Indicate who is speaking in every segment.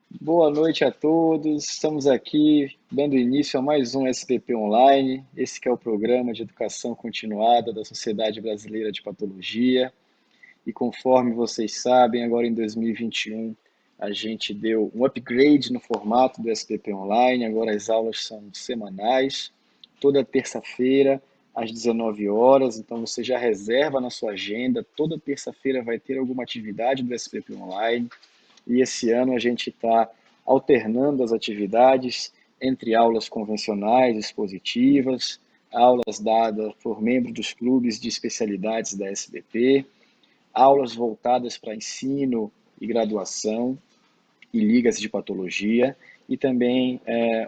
Speaker 1: Boa noite a todos. Estamos aqui dando início a mais um SPP Online. Esse que é o programa de educação continuada da Sociedade Brasileira de Patologia. E conforme vocês sabem, agora em 2021 a gente deu um upgrade no formato do SPP Online. Agora as aulas são semanais, toda terça-feira às 19 horas. Então você já reserva na sua agenda. Toda terça-feira vai ter alguma atividade do SPP Online. E esse ano a gente está alternando as atividades entre aulas convencionais, expositivas, aulas dadas por membros dos clubes de especialidades da SBP, aulas voltadas para ensino e graduação e ligas de patologia, e também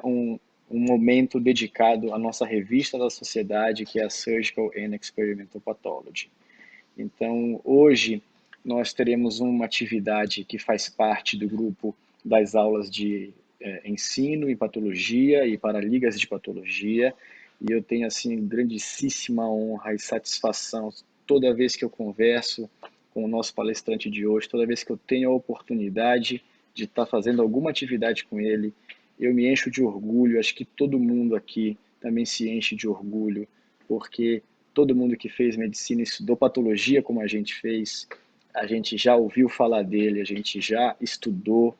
Speaker 1: um momento dedicado à nossa revista da sociedade, que é a Surgical and Experimental Pathology. Então, hoje nós teremos uma atividade que faz parte do grupo das aulas de ensino em patologia e para ligas de patologia, e eu tenho assim grandíssima honra e satisfação toda vez que eu converso com o nosso palestrante de hoje, toda vez que eu tenho a oportunidade de estar fazendo alguma atividade com ele, eu me encho de orgulho. Acho que todo mundo aqui também se enche de orgulho, porque todo mundo que fez medicina e estudou patologia como a gente fez, a gente já ouviu falar dele, a gente já estudou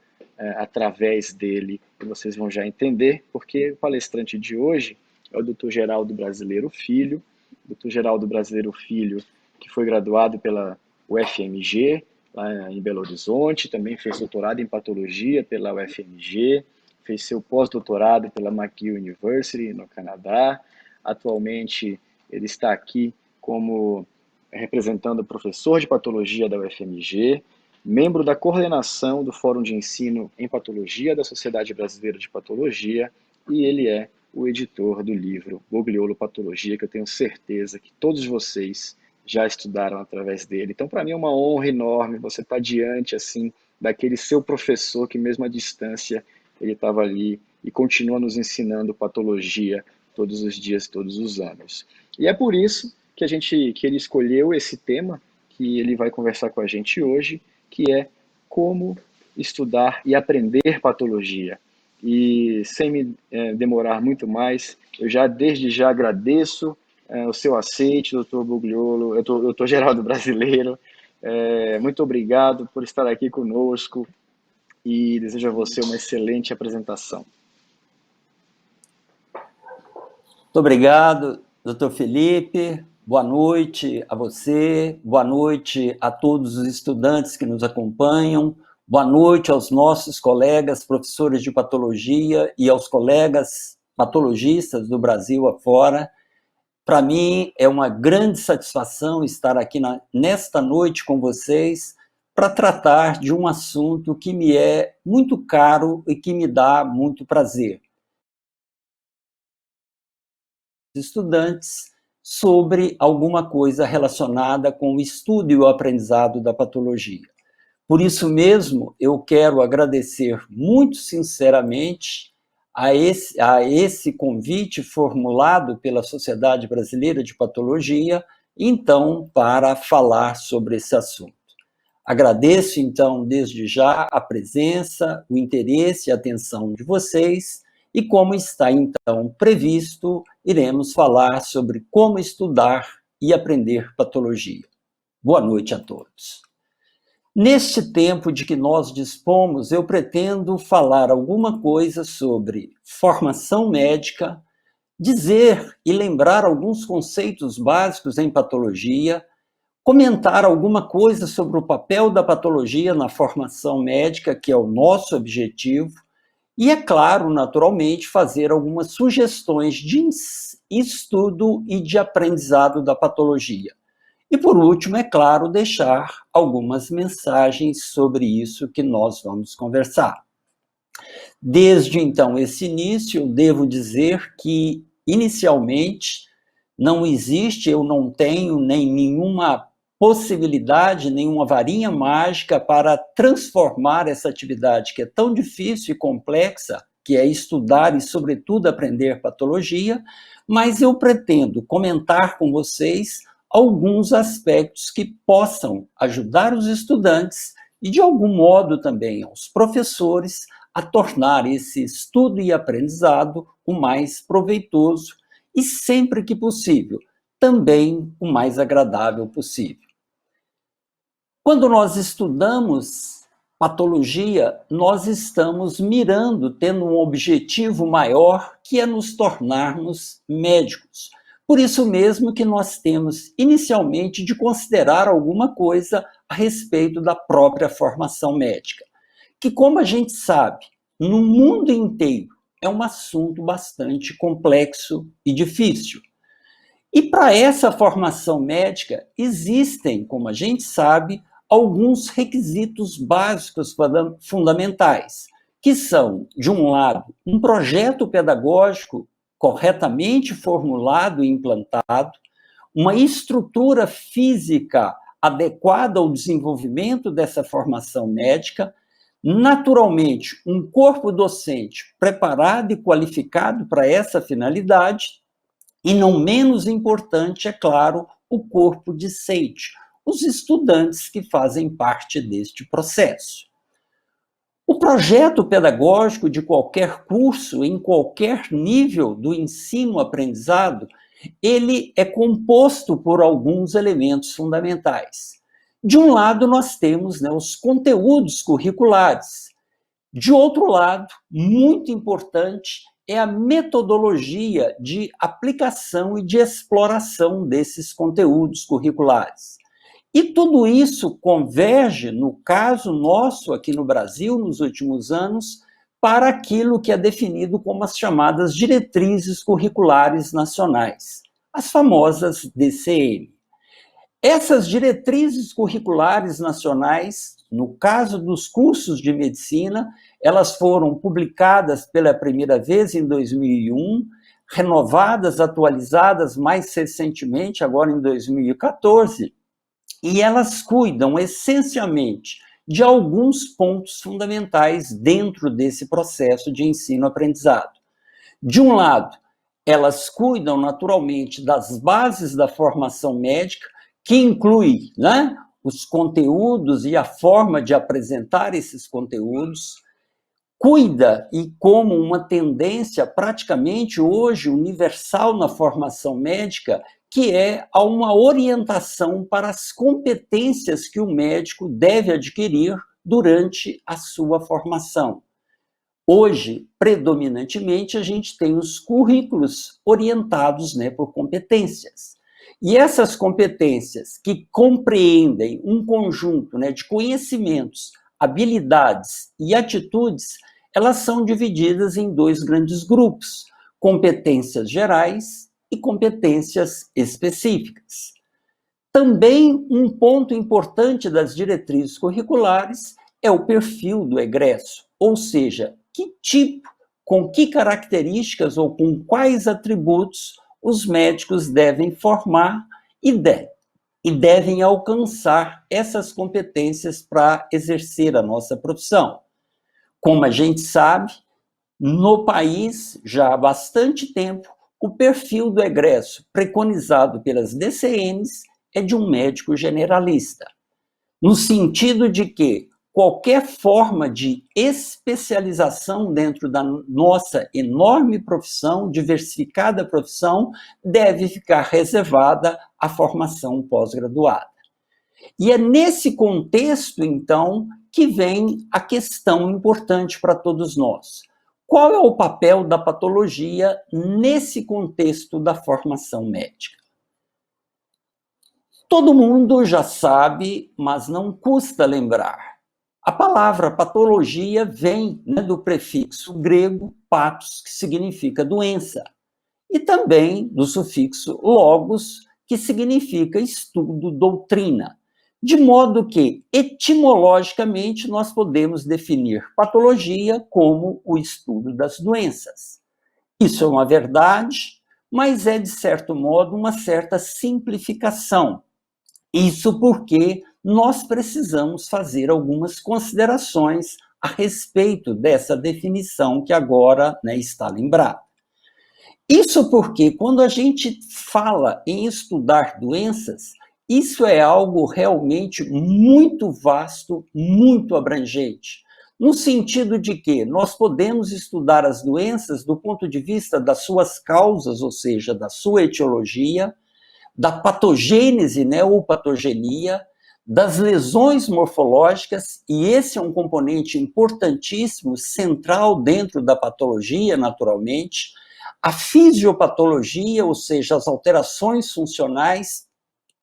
Speaker 1: através dele, e vocês vão já entender, porque o palestrante de hoje é o Dr. Geraldo Brasileiro Filho, Dr. Geraldo Brasileiro Filho, que foi graduado pela UFMG, lá em Belo Horizonte, também fez doutorado em patologia pela UFMG, fez seu pós-doutorado pela McGill University, no Canadá. Atualmente, ele está aqui como representando o professor de patologia da UFMG, membro da coordenação do Fórum de Ensino em Patologia da Sociedade Brasileira de Patologia, e ele é o editor do livro Bogliolo Patologia, que eu tenho certeza que todos vocês já estudaram através dele. Então, para mim é uma honra enorme você estar diante assim daquele seu professor que mesmo à distância ele estava ali e continua nos ensinando patologia todos os dias, todos os anos. E é por isso que ele escolheu esse tema que ele vai conversar com a gente hoje, que é como estudar e aprender patologia. E sem me demorar muito mais, eu já desde já agradeço o seu aceite, doutor Bugliolo, doutor Geraldo Brasileiro. Muito obrigado por estar aqui conosco e desejo a você uma excelente apresentação.
Speaker 2: Muito obrigado, doutor Felipe. Boa noite a você, boa noite a todos os estudantes que nos acompanham, boa noite aos nossos colegas professores de patologia e aos colegas patologistas do Brasil afora. Para mim é uma grande satisfação estar aqui nesta noite com vocês para tratar de um assunto que me é muito caro e que me dá muito prazer. Estudantes sobre alguma coisa relacionada com o estudo e o aprendizado da patologia. Por isso mesmo, eu quero agradecer muito sinceramente a esse convite formulado pela Sociedade Brasileira de Patologia, então, para falar sobre esse assunto. Agradeço, então, desde já a presença, o interesse e a atenção de vocês, e como está, então, previsto, iremos falar sobre como estudar e aprender patologia. Boa noite a todos. Neste tempo de que nós dispomos, eu pretendo falar alguma coisa sobre formação médica, dizer e lembrar alguns conceitos básicos em patologia, comentar alguma coisa sobre o papel da patologia na formação médica, que é o nosso objetivo, e, é claro, naturalmente, fazer algumas sugestões de estudo e de aprendizado da patologia. E, por último, é claro, deixar algumas mensagens sobre isso que nós vamos conversar. Desde, então, esse início, eu devo dizer que, inicialmente, não existe, eu não tenho nem nenhuma possibilidade, nenhuma varinha mágica para transformar essa atividade que é tão difícil e complexa, que é estudar e, sobretudo, aprender patologia, mas eu pretendo comentar com vocês alguns aspectos que possam ajudar os estudantes e, de algum modo, também aos professores a tornar esse estudo e aprendizado o mais proveitoso e, sempre que possível, também o mais agradável possível. Quando nós estudamos patologia, nós estamos mirando, tendo um objetivo maior, que é nos tornarmos médicos. Por isso mesmo que nós temos, inicialmente, de considerar alguma coisa a respeito da própria formação médica, que, como a gente sabe, no mundo inteiro, é um assunto bastante complexo e difícil. E para essa formação médica, existem, como a gente sabe, alguns requisitos básicos fundamentais, que são, de um lado, um projeto pedagógico corretamente formulado e implantado, uma estrutura física adequada ao desenvolvimento dessa formação médica, naturalmente, um corpo docente preparado e qualificado para essa finalidade, e não menos importante, é claro, o corpo discente, os estudantes que fazem parte deste processo. O projeto pedagógico de qualquer curso, em qualquer nível do ensino-aprendizado, ele é composto por alguns elementos fundamentais. De um lado, nós temos, os conteúdos curriculares. De outro lado, muito importante, é a metodologia de aplicação e de exploração desses conteúdos curriculares. E tudo isso converge, no caso nosso aqui no Brasil, nos últimos anos, para aquilo que é definido como as chamadas diretrizes curriculares nacionais, as famosas DCM. Essas diretrizes curriculares nacionais, no caso dos cursos de medicina, elas foram publicadas pela primeira vez em 2001, renovadas, atualizadas mais recentemente, agora em 2014, e elas cuidam essencialmente de alguns pontos fundamentais dentro desse processo de ensino-aprendizado. De um lado, elas cuidam naturalmente das bases da formação médica, que inclui, os conteúdos e a forma de apresentar esses conteúdos, cuida, e como uma tendência praticamente hoje universal na formação médica, que é a uma orientação para as competências que o médico deve adquirir durante a sua formação. Hoje, predominantemente, a gente tem os currículos orientados por competências. E essas competências que compreendem um conjunto de conhecimentos, habilidades e atitudes, elas são divididas em dois grandes grupos: competências gerais e competências específicas. Também um ponto importante das diretrizes curriculares é o perfil do egresso, ou seja, que tipo, com que características ou com quais atributos os médicos devem formar e devem alcançar essas competências para exercer a nossa profissão. Como a gente sabe, no país, já há bastante tempo, o perfil do egresso preconizado pelas DCNs é de um médico generalista, no sentido de que qualquer forma de especialização dentro da nossa enorme profissão, diversificada profissão, deve ficar reservada à formação pós-graduada. E é nesse contexto, então, que vem a questão importante para todos nós. Qual é o papel da patologia nesse contexto da formação médica? Todo mundo já sabe, mas não custa lembrar. A palavra patologia vem do prefixo grego patos, que significa doença, e também do sufixo logos, que significa estudo, doutrina. De modo que, etimologicamente, nós podemos definir patologia como o estudo das doenças. Isso é uma verdade, mas é, de certo modo, uma certa simplificação. Isso porque nós precisamos fazer algumas considerações a respeito dessa definição que agora está lembrada. Isso porque, quando a gente fala em estudar doenças, isso é algo realmente muito vasto, muito abrangente. no sentido de que nós podemos estudar as doenças do ponto de vista das suas causas, ou seja, da sua etiologia, da patogênese, né, ou patogenia, das lesões morfológicas, e esse é um componente importantíssimo, central dentro da patologia, naturalmente, a fisiopatologia, ou seja, as alterações funcionais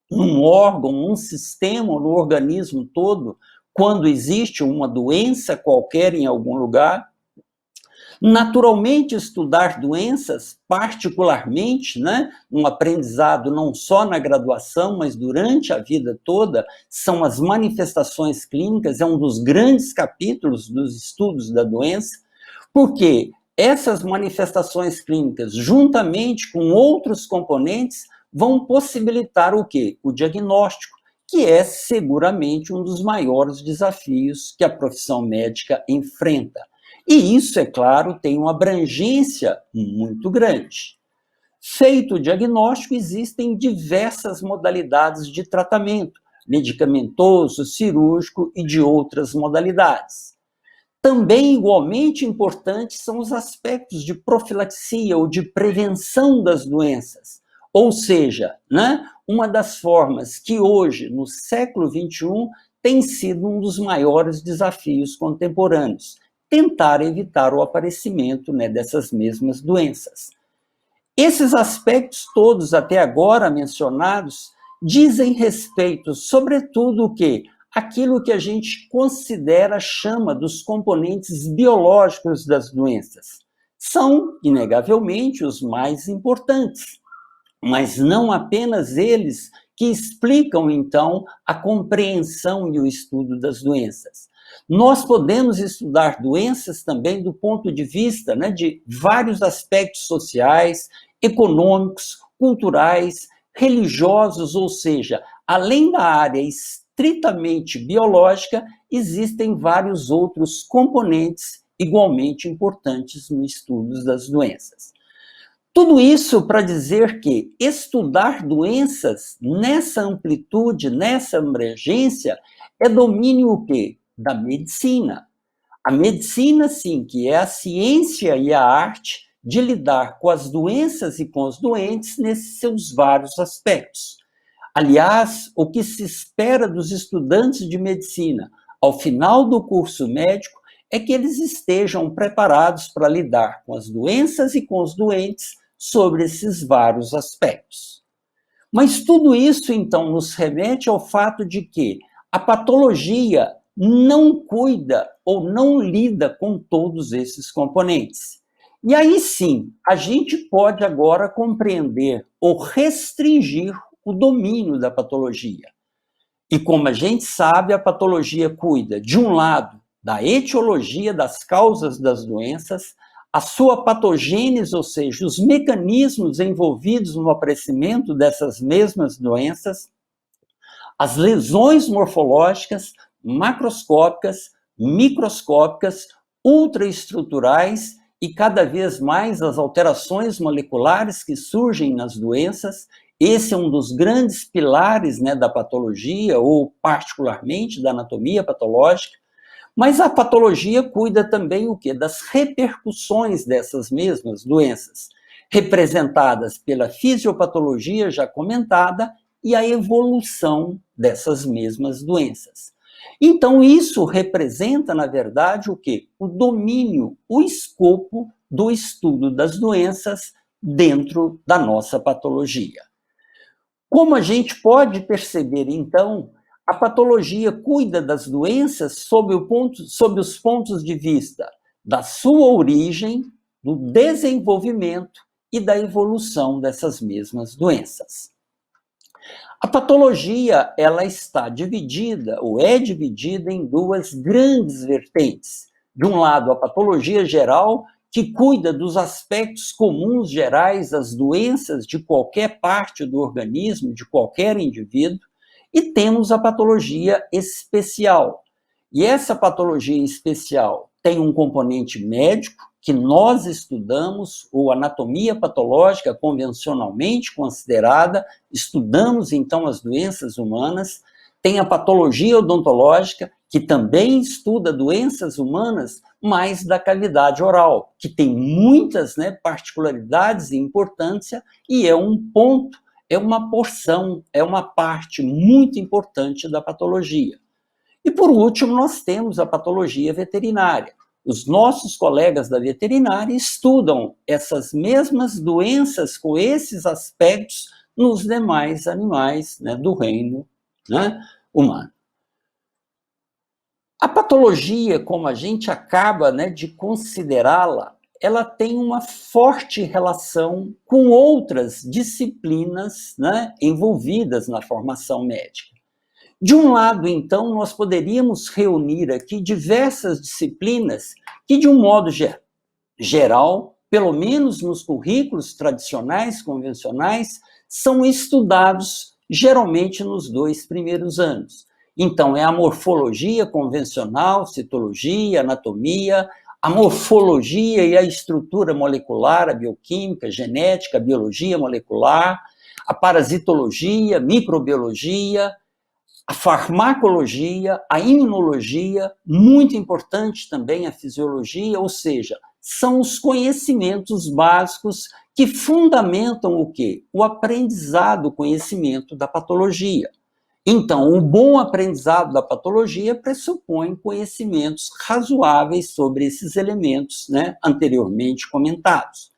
Speaker 2: num órgão, num sistema, no organismo todo, quando existe uma doença qualquer em algum lugar. Naturalmente, estudar doenças, particularmente, né, um aprendizado não só na graduação, mas durante a vida toda, são as manifestações clínicas, é um dos grandes capítulos dos estudos da doença, porque essas manifestações clínicas, juntamente com outros componentes, vão possibilitar o quê? O diagnóstico, que é seguramente um dos maiores desafios que a profissão médica enfrenta. E isso, é claro, tem uma abrangência muito grande. Feito o diagnóstico, existem diversas modalidades de tratamento, medicamentoso, cirúrgico e de outras modalidades. Também igualmente importantes são os aspectos de profilaxia ou de prevenção das doenças. Ou seja, né, uma das formas que hoje, no século XXI, tem sido um dos maiores desafios contemporâneos, tentar evitar o aparecimento, né, dessas mesmas doenças. Esses aspectos todos até agora mencionados dizem respeito, sobretudo, o quê? Aquilo que a gente considera, chama dos componentes biológicos das doenças. São, inegavelmente, os mais importantes, mas não apenas eles que explicam, então, a compreensão e o estudo das doenças. Nós podemos estudar doenças também do ponto de vista, né, de vários aspectos sociais, econômicos, culturais, religiosos, ou seja, além da área estritamente biológica, existem vários outros componentes igualmente importantes no estudo das doenças. Tudo isso para dizer que estudar doenças nessa amplitude, nessa abrangência, é domínio o quê? Da medicina. A medicina, sim, que é a ciência e a arte de lidar com as doenças e com os doentes nesses seus vários aspectos. Aliás, o que se espera dos estudantes de medicina ao final do curso médico é que eles estejam preparados para lidar com as doenças e com os doentes sobre esses vários aspectos. Mas tudo isso, então, nos remete ao fato de que a patologia não cuida ou não lida com todos esses componentes. E aí sim, a gente pode agora compreender ou restringir o domínio da patologia. E como a gente sabe, a patologia cuida, de um lado, da etiologia das causas das doenças, a sua patogênese, ou seja, os mecanismos envolvidos no aparecimento dessas mesmas doenças, as lesões morfológicas, macroscópicas, microscópicas, ultraestruturais e cada vez mais as alterações moleculares que surgem nas doenças. Esse é um dos grandes pilares, né, da patologia, ou particularmente da anatomia patológica. Mas a patologia cuida também o quê? Das repercussões dessas mesmas doenças, representadas pela fisiopatologia já comentada e a evolução dessas mesmas doenças. Então, isso representa, na verdade, o quê? O domínio, o escopo do estudo das doenças dentro da nossa patologia. Como a gente pode perceber, então, a patologia cuida das doenças sob os pontos de vista da sua origem, do desenvolvimento e da evolução dessas mesmas doenças. A patologia, ela está dividida, ou é dividida, em duas grandes vertentes. De um lado, a patologia geral, que cuida dos aspectos comuns gerais das doenças de qualquer parte do organismo, de qualquer indivíduo, e temos a patologia especial. E essa patologia especial tem um componente médico, que nós estudamos, ou anatomia patológica convencionalmente considerada, estudamos então as doenças humanas, Tem a patologia odontológica, que também estuda doenças humanas, mas da cavidade oral, que tem muitas, né, particularidades e importância, e é um ponto, é uma porção, é uma parte muito importante da patologia. E, por último, nós temos a patologia veterinária. Os nossos colegas da veterinária estudam essas mesmas doenças com esses aspectos nos demais animais, né, do reino, né, humano. A patologia, como a gente acaba, né, de considerá-la, ela tem uma forte relação com outras disciplinas, né, envolvidas na formação médica. De um lado, então, nós poderíamos reunir aqui diversas disciplinas que, de um modo geral, pelo menos nos currículos tradicionais, convencionais, são estudados geralmente nos 2 primeiros anos. Então, é a morfologia convencional, citologia, anatomia, a morfologia e a estrutura molecular, a bioquímica, a genética, a biologia molecular, a parasitologia, microbiologia, a farmacologia, a imunologia, muito importante também a fisiologia, ou seja, são os conhecimentos básicos que fundamentam o quê? O aprendizado, o conhecimento da patologia. Então, o bom aprendizado da patologia pressupõe conhecimentos razoáveis sobre esses elementos, né, anteriormente comentados.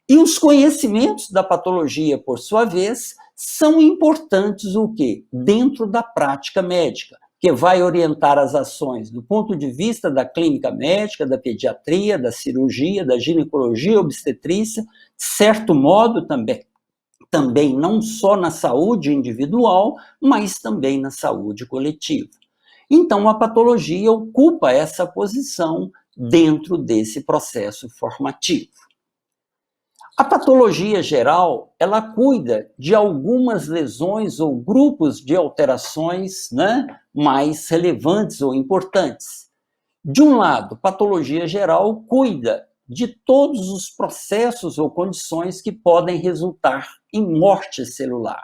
Speaker 2: E os conhecimentos da patologia, por sua vez, são importantes o quê? Dentro da prática médica, que vai orientar as ações do ponto de vista da clínica médica, da pediatria, da cirurgia, da ginecologia, obstetrícia, de certo modo também não só na saúde individual, mas também na saúde coletiva. Então, a patologia ocupa essa posição dentro desse processo formativo. A patologia geral, ela cuida de algumas lesões ou grupos de alterações, né, mais relevantes ou importantes. De um lado, patologia geral cuida de todos os processos ou condições que podem resultar em morte celular.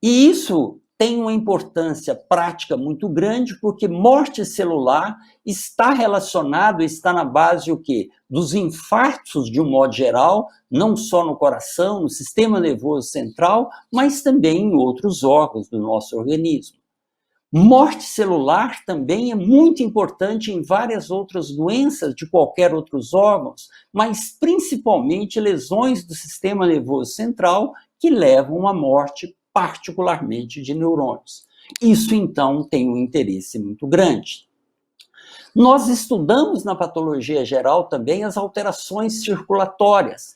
Speaker 2: E isso tem uma importância prática muito grande, porque morte celular está relacionado, está na base o quê? Dos infartos, de um modo geral, não só no coração, no sistema nervoso central, mas também em outros órgãos do nosso organismo. Morte celular também é muito importante em várias outras doenças de qualquer outros órgãos, mas principalmente lesões do sistema nervoso central que levam à morte, particularmente de neurônios. Isso, então, tem um interesse muito grande. Nós estudamos na patologia geral também as alterações circulatórias,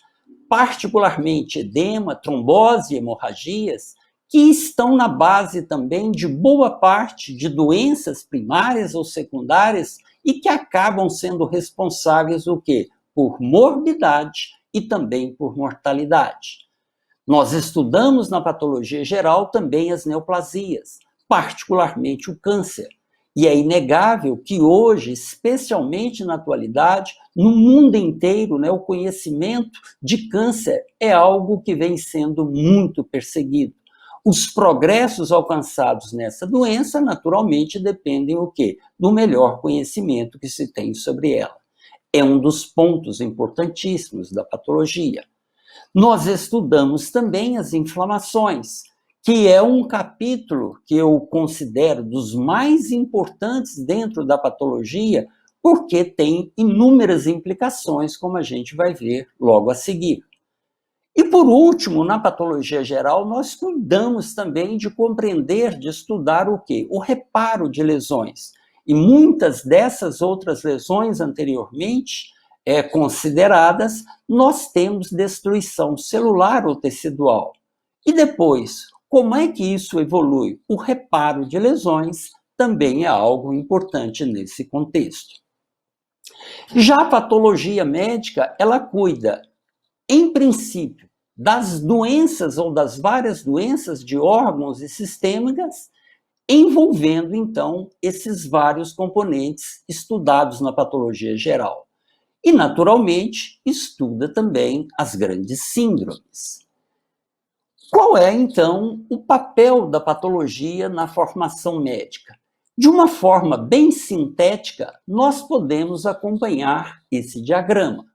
Speaker 2: particularmente edema, trombose e hemorragias, que estão na base também de boa parte de doenças primárias ou secundárias e que acabam sendo responsáveis o quê? Por morbidade e também por mortalidade. Nós estudamos na patologia geral também as neoplasias, particularmente o câncer. E é inegável que hoje, especialmente na atualidade, no mundo inteiro, né, o conhecimento de câncer é algo que vem sendo muito perseguido. Os progressos alcançados nessa doença, naturalmente, dependem o quê? Do melhor conhecimento que se tem sobre ela. É um dos pontos importantíssimos da patologia. Nós estudamos também as inflamações, que é um capítulo que eu considero dos mais importantes dentro da patologia, porque tem inúmeras implicações, como a gente vai ver logo a seguir. E, por último, na patologia geral, nós cuidamos também de compreender, de estudar o quê? O reparo de lesões. E muitas dessas outras lesões anteriormente consideradas, nós temos destruição celular ou tecidual. E depois, como é que isso evolui? O reparo de lesões também é algo importante nesse contexto. Já a patologia médica, ela cuida, em princípio, das doenças ou das várias doenças de órgãos e sistemas, envolvendo, então, esses vários componentes estudados na patologia geral. E, naturalmente, estuda também as grandes síndromes. Qual é, então, o papel da patologia na formação médica? De uma forma bem sintética, nós podemos acompanhar esse diagrama.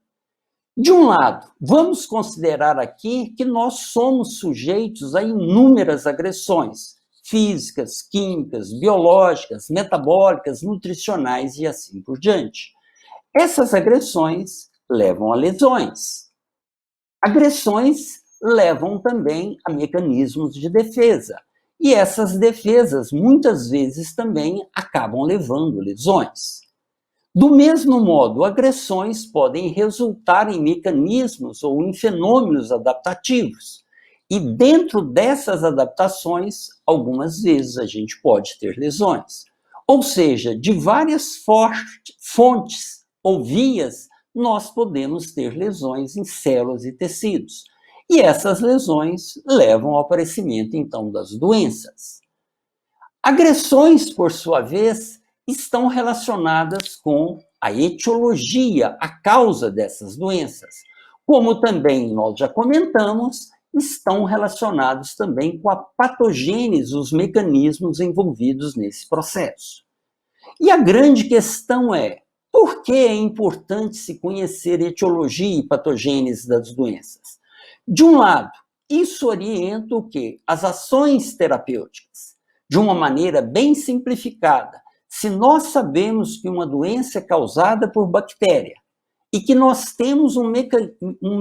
Speaker 2: De um lado, vamos considerar aqui que nós somos sujeitos a inúmeras agressões físicas, químicas, biológicas, metabólicas, nutricionais e assim por diante. Essas agressões levam a lesões. Agressões levam também a mecanismos de defesa. E essas defesas, muitas vezes, também acabam levando lesões. Do mesmo modo, agressões podem resultar em mecanismos ou em fenômenos adaptativos. E dentro dessas adaptações, algumas vezes a gente pode ter lesões. Ou seja, de várias fontes ou vias, nós podemos ter lesões em células e tecidos. E essas lesões levam ao aparecimento, então, das doenças. Agressões, por sua vez, estão relacionadas com a etiologia, a causa dessas doenças. Como também nós já comentamos, estão relacionados também com a patogênese, os mecanismos envolvidos nesse processo. E a grande questão é, por que é importante se conhecer etiologia e patogênese das doenças? De um lado, isso orienta o quê? As ações terapêuticas. De uma maneira bem simplificada, se nós sabemos que uma doença é causada por bactéria e que nós temos um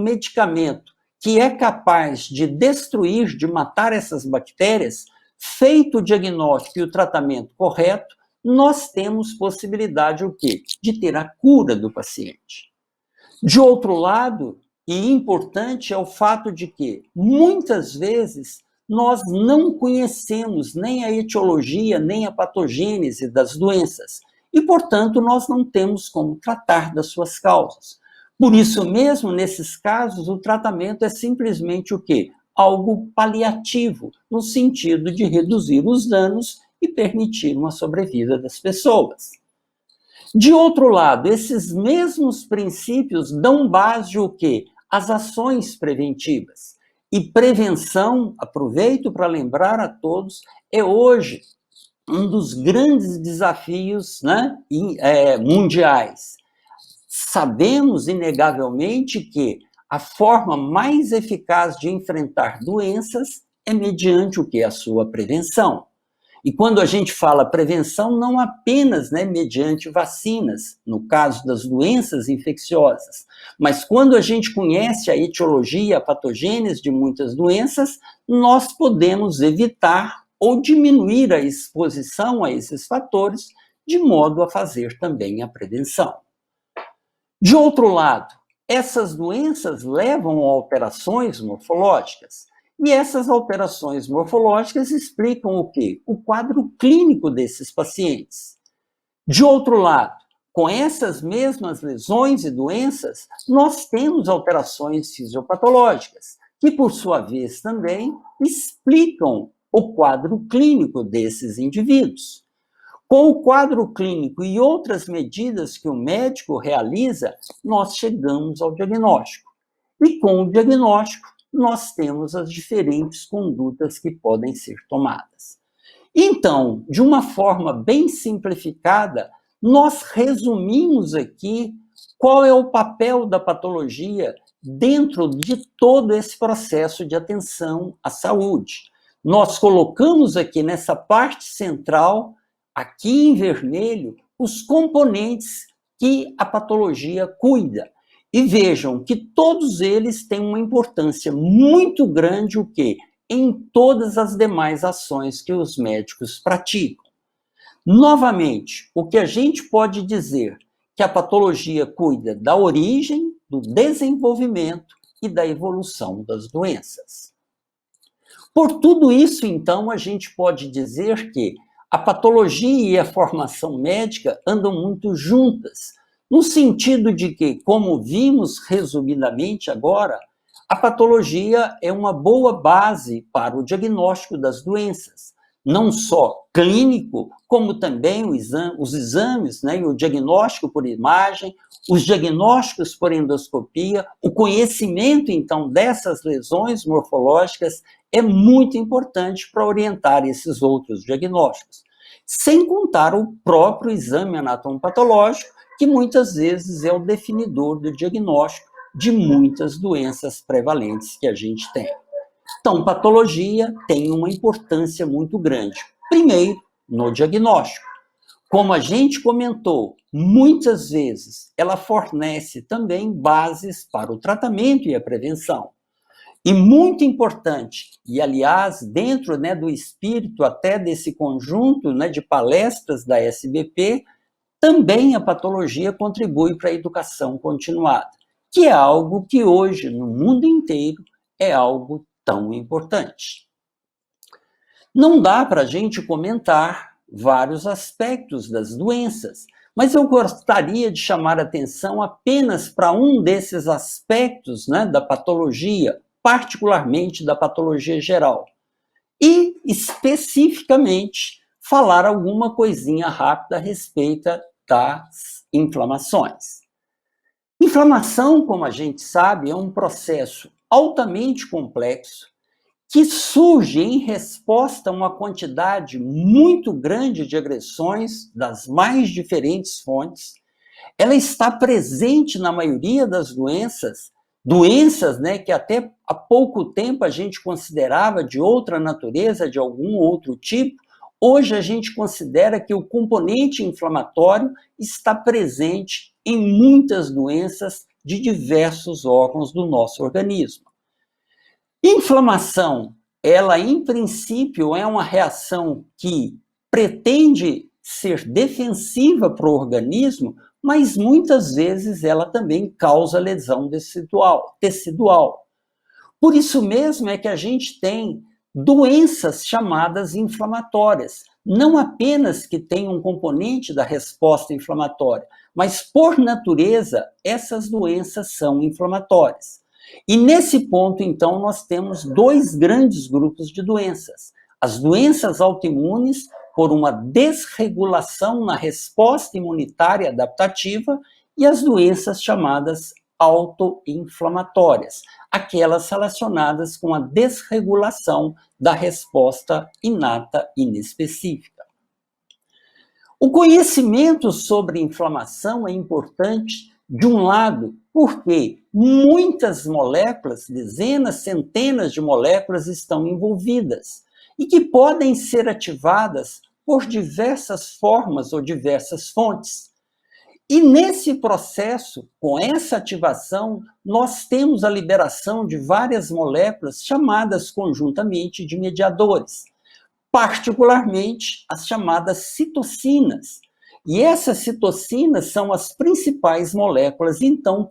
Speaker 2: medicamento que é capaz de destruir, de matar essas bactérias, feito o diagnóstico e o tratamento correto, nós temos possibilidade o quê? De ter a cura do paciente. De outro lado, e importante é o fato de que, muitas vezes, nós não conhecemos nem a etiologia, nem a patogênese das doenças. E, portanto, nós não temos como tratar das suas causas. Por isso mesmo, nesses casos, o tratamento é simplesmente o quê? Algo paliativo, no sentido de reduzir os danos e permitir uma sobrevida das pessoas. De outro lado, esses mesmos princípios dão base ao quê? As ações preventivas. E prevenção, aproveito para lembrar a todos, é hoje um dos grandes desafios, né, mundiais. Sabemos, inegavelmente, que a forma mais eficaz de enfrentar doenças é mediante o quê? A sua prevenção. E quando a gente fala prevenção, não apenas, né, mediante vacinas, no caso das doenças infecciosas, mas quando a gente conhece a etiologia, a patogênese de muitas doenças, nós podemos evitar ou diminuir a exposição a esses fatores, de modo a fazer também a prevenção. De outro lado, essas doenças levam a alterações morfológicas. E essas alterações morfológicas explicam o quê? O quadro clínico desses pacientes. De outro lado, com essas mesmas lesões e doenças, nós temos alterações fisiopatológicas, que, por sua vez, também explicam o quadro clínico desses indivíduos. Com o quadro clínico e outras medidas que o médico realiza, nós chegamos ao diagnóstico. E com o diagnóstico, nós temos as diferentes condutas que podem ser tomadas. Então, de uma forma bem simplificada, nós resumimos aqui qual é o papel da patologia dentro de todo esse processo de atenção à saúde. Nós colocamos aqui nessa parte central, aqui em vermelho, os componentes que a patologia cuida. E vejam que todos eles têm uma importância muito grande, o quê? Em todas as demais ações que os médicos praticam. Novamente, o que a gente pode dizer que a patologia cuida da origem, do desenvolvimento e da evolução das doenças. Por tudo isso, então, a gente pode dizer que a patologia e a formação médica andam muito juntas, no sentido de que, como vimos resumidamente agora, a patologia é uma boa base para o diagnóstico das doenças, não só clínico, como também os exames, né, e o diagnóstico por imagem, os diagnósticos por endoscopia, o conhecimento, então, dessas lesões morfológicas é muito importante para orientar esses outros diagnósticos. Sem contar o próprio exame anatomopatológico, que muitas vezes é o definidor do diagnóstico de muitas doenças prevalentes que a gente tem. Então, patologia tem uma importância muito grande. Primeiro, no diagnóstico. Como a gente comentou, muitas vezes ela fornece também bases para o tratamento e a prevenção. E muito importante, e aliás, dentro, né, do espírito até desse conjunto, né, de palestras da SBP, também a patologia contribui para a educação continuada, que é algo que hoje, no mundo inteiro, é algo tão importante. Não dá para a gente comentar vários aspectos das doenças, mas eu gostaria de chamar a atenção apenas para um desses aspectos, né, da patologia, particularmente da patologia geral, e especificamente falar alguma coisinha rápida a respeito das inflamações. Inflamação, como a gente sabe, é um processo altamente complexo que surge em resposta a uma quantidade muito grande de agressões das mais diferentes fontes. Ela está presente na maioria das doenças, né, que até há pouco tempo a gente considerava de outra natureza, de algum outro tipo. Hoje a gente considera que o componente inflamatório está presente em muitas doenças de diversos órgãos do nosso organismo. Inflamação, ela em princípio é uma reação que pretende ser defensiva para o organismo, mas muitas vezes ela também causa lesão tecidual. Por isso mesmo é que a gente tem doenças chamadas inflamatórias, não apenas que tem um componente da resposta inflamatória, mas por natureza essas doenças são inflamatórias. E nesse ponto, então, nós temos dois grandes grupos de doenças. As doenças autoimunes, por uma desregulação na resposta imunitária adaptativa, e as doenças chamadas autoinflamatórias, aquelas relacionadas com a desregulação da resposta inata inespecífica. O conhecimento sobre inflamação é importante, de um lado, porque muitas moléculas, dezenas, centenas de moléculas estão envolvidas e que podem ser ativadas por diversas formas ou diversas fontes. E nesse processo, com essa ativação, nós temos a liberação de várias moléculas chamadas conjuntamente de mediadores, particularmente as chamadas citocinas. E essas citocinas são as principais moléculas, então,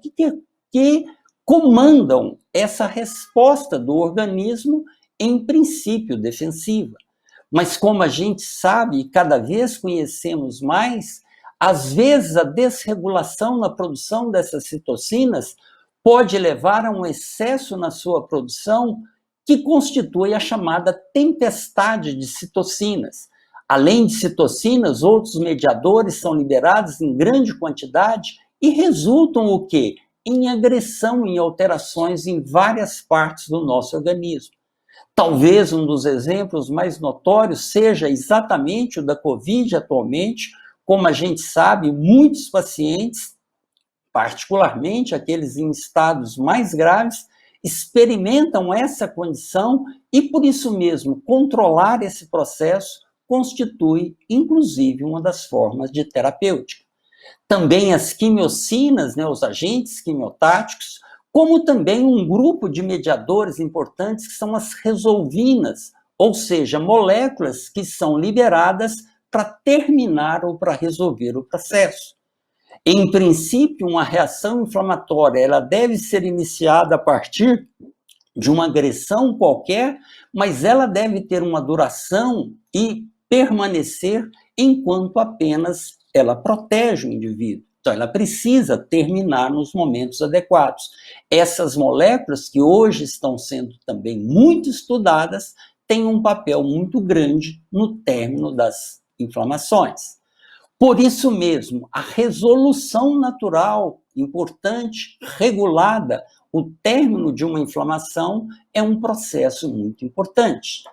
Speaker 2: que comandam essa resposta do organismo, em princípio defensiva. Mas como a gente sabe, e cada vez conhecemos mais, às vezes a desregulação na produção dessas citocinas pode levar a um excesso na sua produção que constitui a chamada tempestade de citocinas. Além de citocinas, outros mediadores são liberados em grande quantidade e resultam o quê? Em agressão, em alterações em várias partes do nosso organismo. Talvez um dos exemplos mais notórios seja exatamente o da Covid atualmente. Como a gente sabe, muitos pacientes, particularmente aqueles em estados mais graves, experimentam essa condição e, por isso mesmo, controlar esse processo constitui, inclusive, uma das formas de terapêutica. Também as quimiocinas, né, os agentes quimiotáticos, como também um grupo de mediadores importantes que são as resolvinas, ou seja, moléculas que são liberadas para terminar ou para resolver o processo. Em princípio, uma reação inflamatória ela deve ser iniciada a partir de uma agressão qualquer, mas ela deve ter uma duração e permanecer enquanto apenas ela protege o indivíduo. Então, ela precisa terminar nos momentos adequados. Essas moléculas, que hoje estão sendo também muito estudadas, tem um papel muito grande no término das inflamações. Por isso mesmo, a resolução natural, importante, regulada, o término de uma inflamação é um processo muito importante.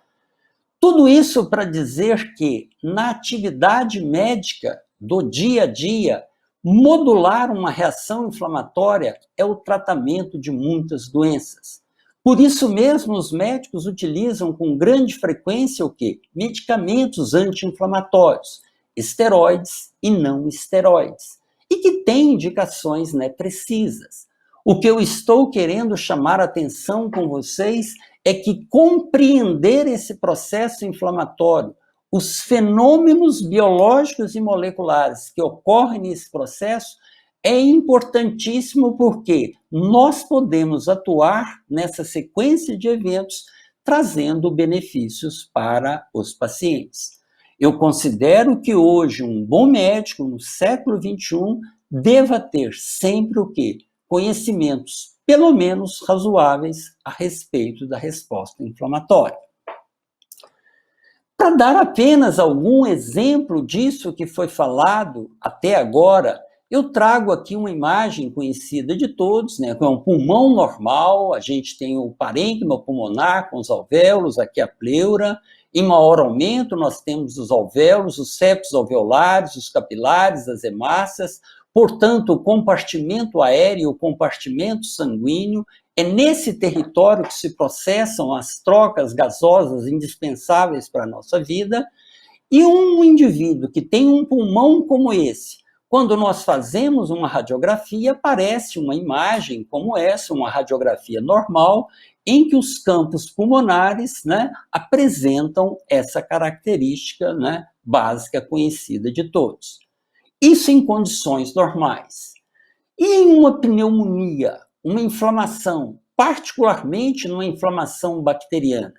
Speaker 2: Tudo isso para dizer que, na atividade médica do dia a dia, modular uma reação inflamatória é o tratamento de muitas doenças. Por isso mesmo, os médicos utilizam com grande frequência o quê? Medicamentos anti-inflamatórios, esteroides e não esteroides, e que têm indicações, né, precisas. O que eu estou querendo chamar a atenção com vocês é que compreender esse processo inflamatório, os fenômenos biológicos e moleculares que ocorrem nesse processo, é importantíssimo porque nós podemos atuar nessa sequência de eventos trazendo benefícios para os pacientes. Eu considero que hoje um bom médico, no século XXI, deva ter sempre o quê? Conhecimentos, pelo menos razoáveis, a respeito da resposta inflamatória. Para dar apenas algum exemplo disso que foi falado até agora, eu trago aqui uma imagem conhecida de todos, né? Com um pulmão normal, a gente tem o parênquima pulmonar com os alvéolos, aqui a pleura. Em maior aumento, nós temos os alvéolos, os septos alveolares, os capilares, as hemácias. Portanto, o compartimento aéreo, o compartimento sanguíneo, é nesse território que se processam as trocas gasosas indispensáveis para a nossa vida. E um indivíduo que tem um pulmão como esse, quando nós fazemos uma radiografia, aparece uma imagem como essa, uma radiografia normal, em que os campos pulmonares, né, apresentam essa característica, né, básica conhecida de todos. Isso em condições normais. E em uma pneumonia, uma inflamação, particularmente numa inflamação bacteriana?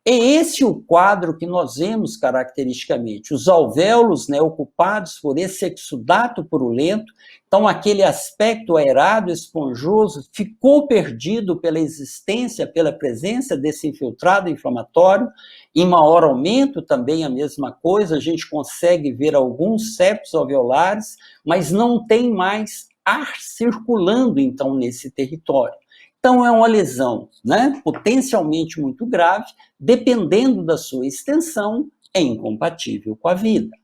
Speaker 2: É esse o quadro que nós vemos caracteristicamente, os alvéolos, né, ocupados por esse exudato purulento, então aquele aspecto aerado, esponjoso, ficou perdido pela existência, pela presença desse infiltrado inflamatório. Em maior aumento também a mesma coisa, a gente consegue ver alguns septos alveolares, mas não tem mais ar circulando então nesse território. Então, é uma lesão, né, potencialmente muito grave, dependendo da sua extensão, é incompatível com a vida.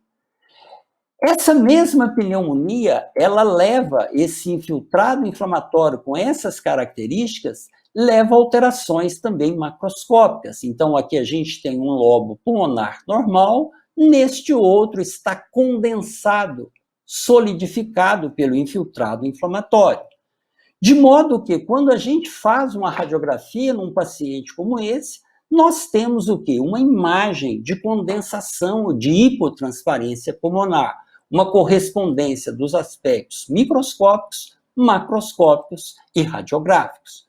Speaker 2: Essa mesma pneumonia, ela leva esse infiltrado inflamatório com essas características, leva a alterações também macroscópicas. Então, aqui a gente tem um lobo pulmonar normal, neste outro está condensado, solidificado pelo infiltrado inflamatório. De modo que, quando a gente faz uma radiografia num paciente como esse, nós temos o quê? Uma imagem de condensação, de hipotransparência pulmonar, uma correspondência dos aspectos microscópicos, macroscópicos e radiográficos.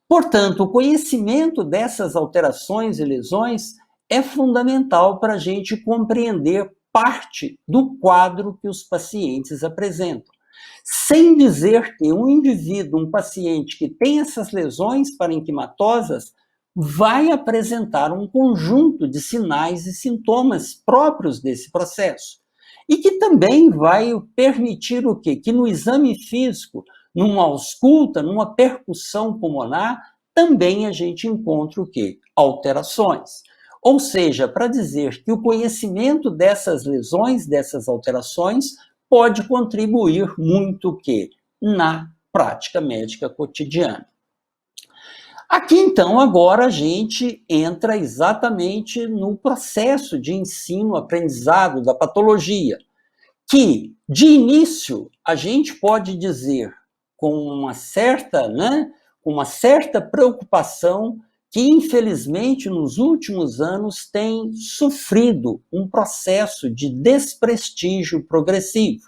Speaker 2: Portanto, o conhecimento dessas alterações e lesões é fundamental para a gente compreender parte do quadro que os pacientes apresentam. Sem dizer que um indivíduo, um paciente que tem essas lesões parenquimatosas, vai apresentar um conjunto de sinais e sintomas próprios desse processo. E que também vai permitir o quê? Que no exame físico, numa ausculta, numa percussão pulmonar, também a gente encontra o quê? Alterações. Ou seja, para dizer que o conhecimento dessas lesões, dessas alterações, pode contribuir muito o quê? Na prática médica cotidiana. Aqui, então, agora a gente entra exatamente no processo de ensino-aprendizado da patologia, que, de início, a gente pode dizer com uma certa preocupação que, infelizmente, nos últimos anos tem sofrido um processo de desprestígio progressivo.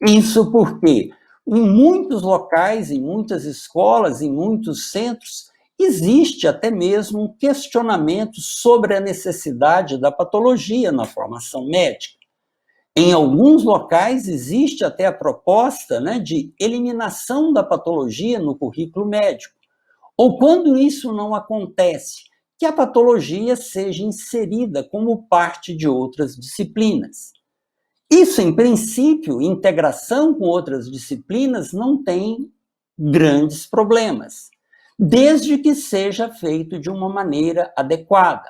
Speaker 2: Isso porque, em muitos locais, em muitas escolas, em muitos centros, existe até mesmo um questionamento sobre a necessidade da patologia na formação médica. Em alguns locais existe até a proposta, né, de eliminação da patologia no currículo médico. Ou quando isso não acontece, que a patologia seja inserida como parte de outras disciplinas. Isso, em princípio, integração com outras disciplinas não tem grandes problemas, desde que seja feito de uma maneira adequada.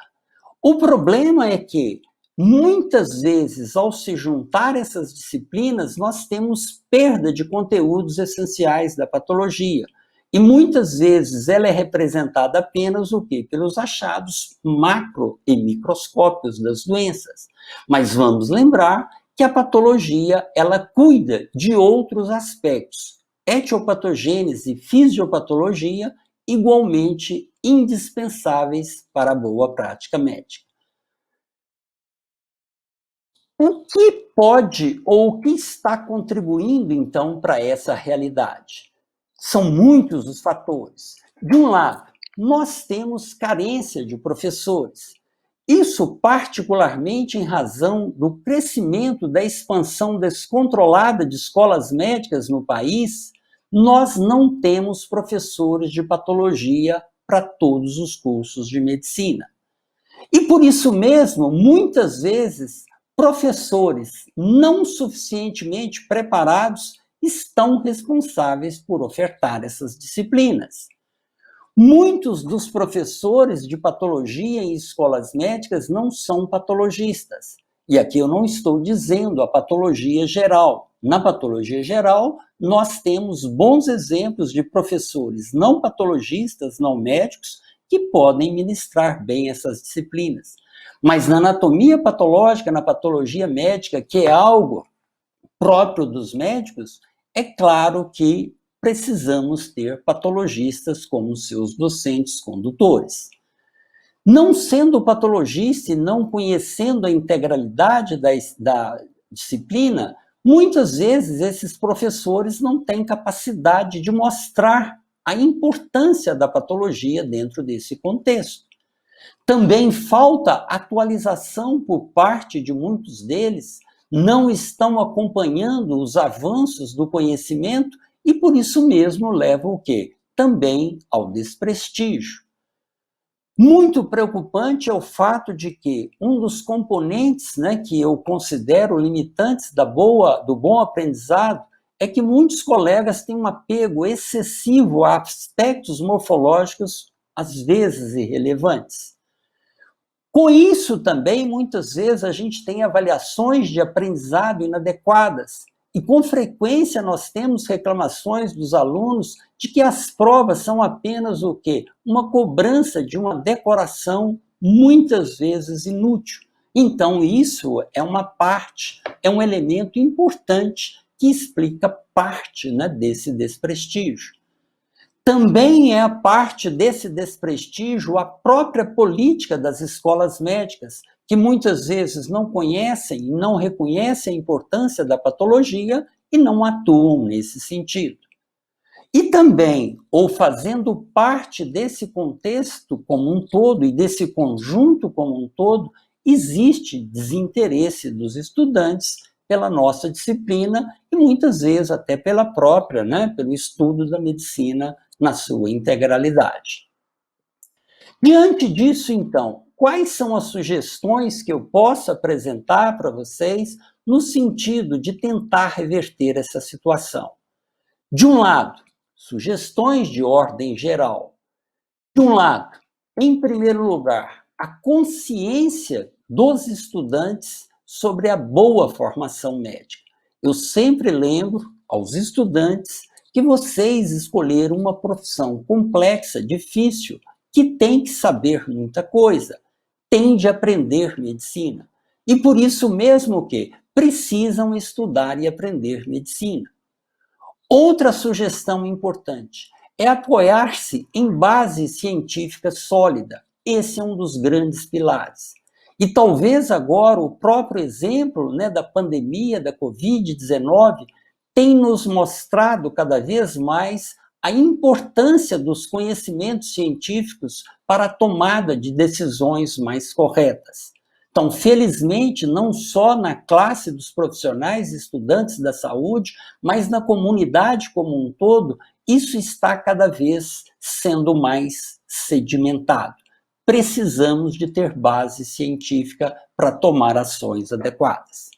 Speaker 2: O problema é que, muitas vezes, ao se juntar essas disciplinas, nós temos perda de conteúdos essenciais da patologia. E muitas vezes ela é representada apenas o quê? Pelos achados macro e microscópicos das doenças. Mas vamos lembrar que a patologia, ela cuida de outros aspectos. Etiopatogênese e fisiopatologia, igualmente indispensáveis para a boa prática médica. O que pode ou o que está contribuindo, então, para essa realidade? São muitos os fatores. De um lado, nós temos carência de professores. Isso particularmente em razão do crescimento da expansão descontrolada de escolas médicas no país, nós não temos professores de patologia para todos os cursos de medicina. E por isso mesmo, muitas vezes, professores não suficientemente preparados estão responsáveis por ofertar essas disciplinas. Muitos dos professores de patologia em escolas médicas não são patologistas. E aqui eu não estou dizendo a patologia geral. Na patologia geral, nós temos bons exemplos de professores não patologistas, não médicos, que podem ministrar bem essas disciplinas. Mas na anatomia patológica, na patologia médica, que é algo próprio dos médicos, é claro que precisamos ter patologistas como seus docentes condutores. Não sendo patologista e não conhecendo a integralidade da disciplina, muitas vezes esses professores não têm capacidade de mostrar a importância da patologia dentro desse contexto. Também falta atualização por parte de muitos deles, não estão acompanhando os avanços do conhecimento e por isso mesmo leva o quê? Também ao desprestígio. Muito preocupante é o fato de que um dos componentes, que eu considero limitantes do bom aprendizado é que muitos colegas têm um apego excessivo a aspectos morfológicos, às vezes irrelevantes. Com isso também, muitas vezes, a gente tem avaliações de aprendizado inadequadas e, com frequência, nós temos reclamações dos alunos de que as provas são apenas o quê? Uma cobrança de uma decoração, muitas vezes inútil. Então, isso é uma parte, é um elemento importante que explica parte desse desprestígio. Também é a parte desse desprestígio a própria política das escolas médicas, que muitas vezes não conhecem e não reconhecem a importância da patologia e não atuam nesse sentido. E também, ou fazendo parte desse contexto como um todo e desse conjunto como um todo, existe desinteresse dos estudantes pela nossa disciplina e muitas vezes até pela própria, pelo estudo da medicina na sua integralidade. Diante disso, então, quais são as sugestões que eu posso apresentar para vocês no sentido de tentar reverter essa situação? De um lado, sugestões de ordem geral. De um lado, em primeiro lugar, a consciência dos estudantes sobre a boa formação médica. Eu sempre lembro aos estudantes que vocês escolheram uma profissão complexa, difícil, que tem que saber muita coisa, tem de aprender medicina. E por isso mesmo que precisam estudar e aprender medicina. Outra sugestão importante é apoiar-se em base científica sólida. Esse é um dos grandes pilares. E talvez agora o próprio exemplo da pandemia da Covid-19 tem nos mostrado cada vez mais a importância dos conhecimentos científicos para a tomada de decisões mais corretas. Então, felizmente, não só na classe dos profissionais e estudantes da saúde, mas na comunidade como um todo, isso está cada vez sendo mais sedimentado. precisamos de ter base científica para tomar ações adequadas.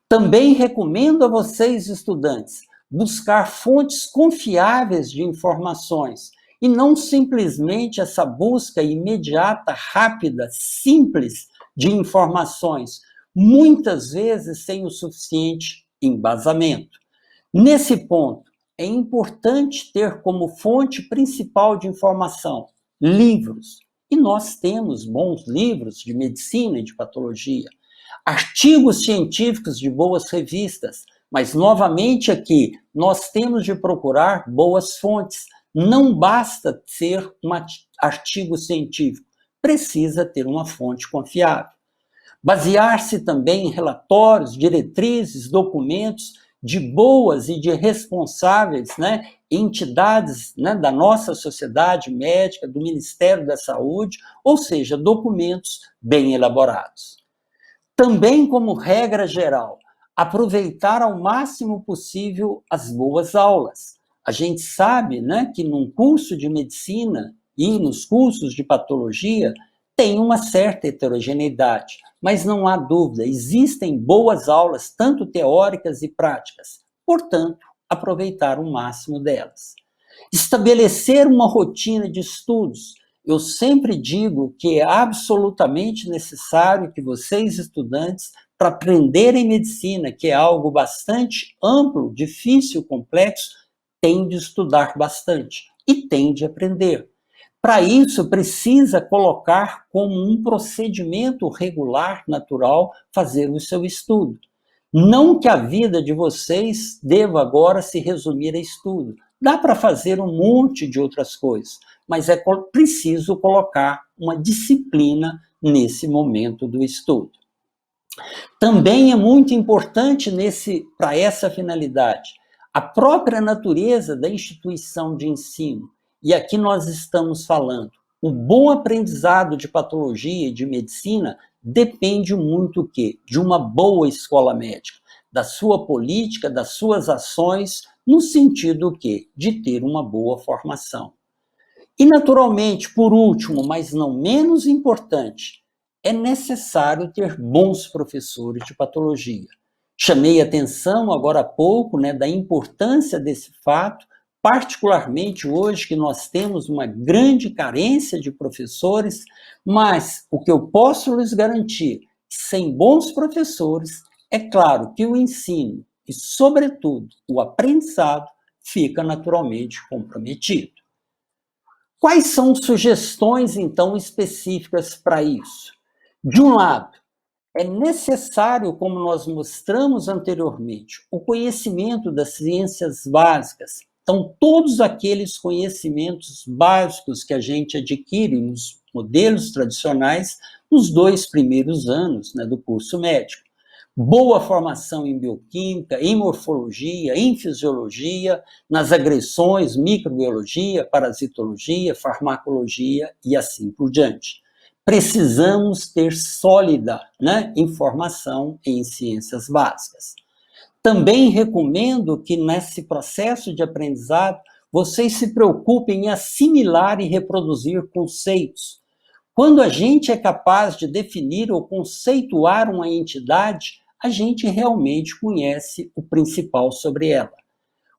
Speaker 2: Também recomendo a vocês, estudantes, buscar fontes confiáveis de informações e não simplesmente essa busca imediata, rápida, simples de informações, muitas vezes sem o suficiente embasamento. Nesse ponto, é importante ter como fonte principal de informação livros, e nós temos bons livros de medicina e de patologia, artigos científicos de boas revistas, mas, novamente aqui, nós temos de procurar boas fontes. Não basta ser um artigo científico, precisa ter uma fonte confiável. Basear-se também em relatórios, diretrizes, documentos de boas e de responsáveis, entidades, da nossa sociedade médica, do Ministério da Saúde, ou seja, documentos bem elaborados. Também, como regra geral, aproveitar ao máximo possível as boas aulas. A gente sabe, que num curso de medicina e nos cursos de patologia tem uma certa heterogeneidade, mas não há dúvida, existem boas aulas, tanto teóricas e práticas. Portanto, aproveitar o máximo delas. Estabelecer uma rotina de estudos. Eu sempre digo que é absolutamente necessário que vocês, estudantes, para aprenderem medicina, que é algo bastante amplo, difícil, complexo, tem de estudar bastante e tem de aprender. Para isso, precisa colocar como um procedimento regular, natural, fazer o seu estudo. Não que a vida de vocês deva agora se resumir a estudo. Dá para fazer um monte de outras coisas, mas é preciso colocar uma disciplina nesse momento do estudo. Também é muito importante para essa finalidade a própria natureza da instituição de ensino. E aqui nós estamos falando, o bom aprendizado de patologia e de medicina depende muito o quê? De uma boa escola médica, da sua política, das suas ações, no sentido o quê? De ter uma boa formação. E, naturalmente, por último, mas não menos importante, é necessário ter bons professores de patologia. Chamei atenção agora há pouco, da importância desse fato, particularmente hoje que nós temos uma grande carência de professores, mas o que eu posso lhes garantir, sem bons professores, é claro que o ensino e, sobretudo, o aprendizado fica naturalmente comprometido. Quais são sugestões, então, específicas para isso? De um lado, é necessário, como nós mostramos anteriormente, o conhecimento das ciências básicas. Então, todos aqueles conhecimentos básicos que a gente adquire nos modelos tradicionais nos 2 primeiros anos do curso médico. Boa formação em bioquímica, em morfologia, em fisiologia, nas agressões, microbiologia, parasitologia, farmacologia e assim por diante. Precisamos ter sólida informação em ciências básicas. Também recomendo que nesse processo de aprendizado vocês se preocupem em assimilar e reproduzir conceitos. Quando a gente é capaz de definir ou conceituar uma entidade, a gente realmente conhece o principal sobre ela.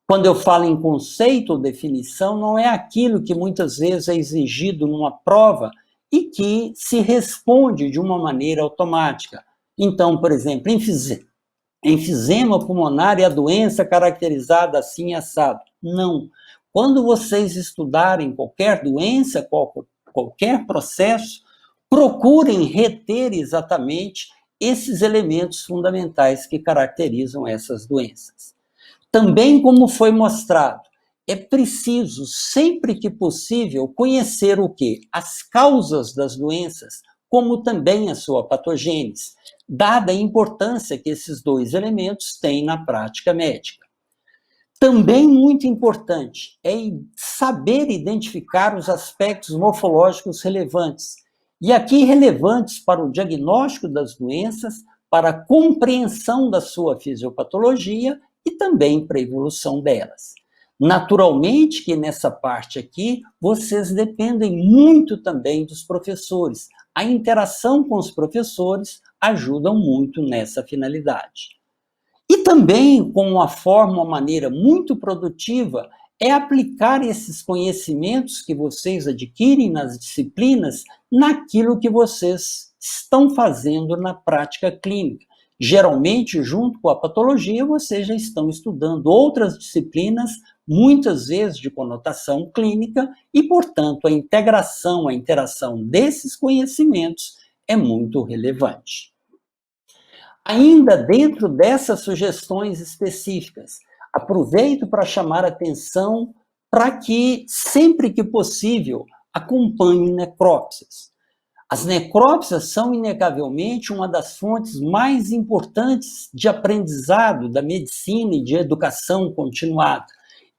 Speaker 2: Quando eu falo em conceito ou definição, não é aquilo que muitas vezes é exigido numa prova e que se responde de uma maneira automática. Então, por exemplo, enfisema pulmonar é a doença caracterizada assim assado. Não. Quando vocês estudarem qualquer doença, qualquer processo, procurem reter exatamente esses elementos fundamentais que caracterizam essas doenças. Também, como foi mostrado, é preciso, sempre que possível, conhecer o quê? As causas das doenças, como também a sua patogênese, dada a importância que esses 2 elementos têm na prática médica. Também muito importante é saber identificar os aspectos morfológicos relevantes, e aqui relevantes para o diagnóstico das doenças, para a compreensão da sua fisiopatologia e também para a evolução delas. Naturalmente que nessa parte aqui, vocês dependem muito também dos professores. A interação com os professores ajuda muito nessa finalidade. E também, com uma maneira muito produtiva, é aplicar esses conhecimentos que vocês adquirem nas disciplinas naquilo que vocês estão fazendo na prática clínica. Geralmente, junto com a patologia, vocês já estão estudando outras disciplinas, muitas vezes de conotação clínica, e, portanto, a integração, a interação desses conhecimentos é muito relevante. Ainda dentro dessas sugestões específicas, aproveito para chamar a atenção para que, sempre que possível, acompanhe necrópsias. As necrópsias são, inegavelmente, uma das fontes mais importantes de aprendizado da medicina e de educação continuada.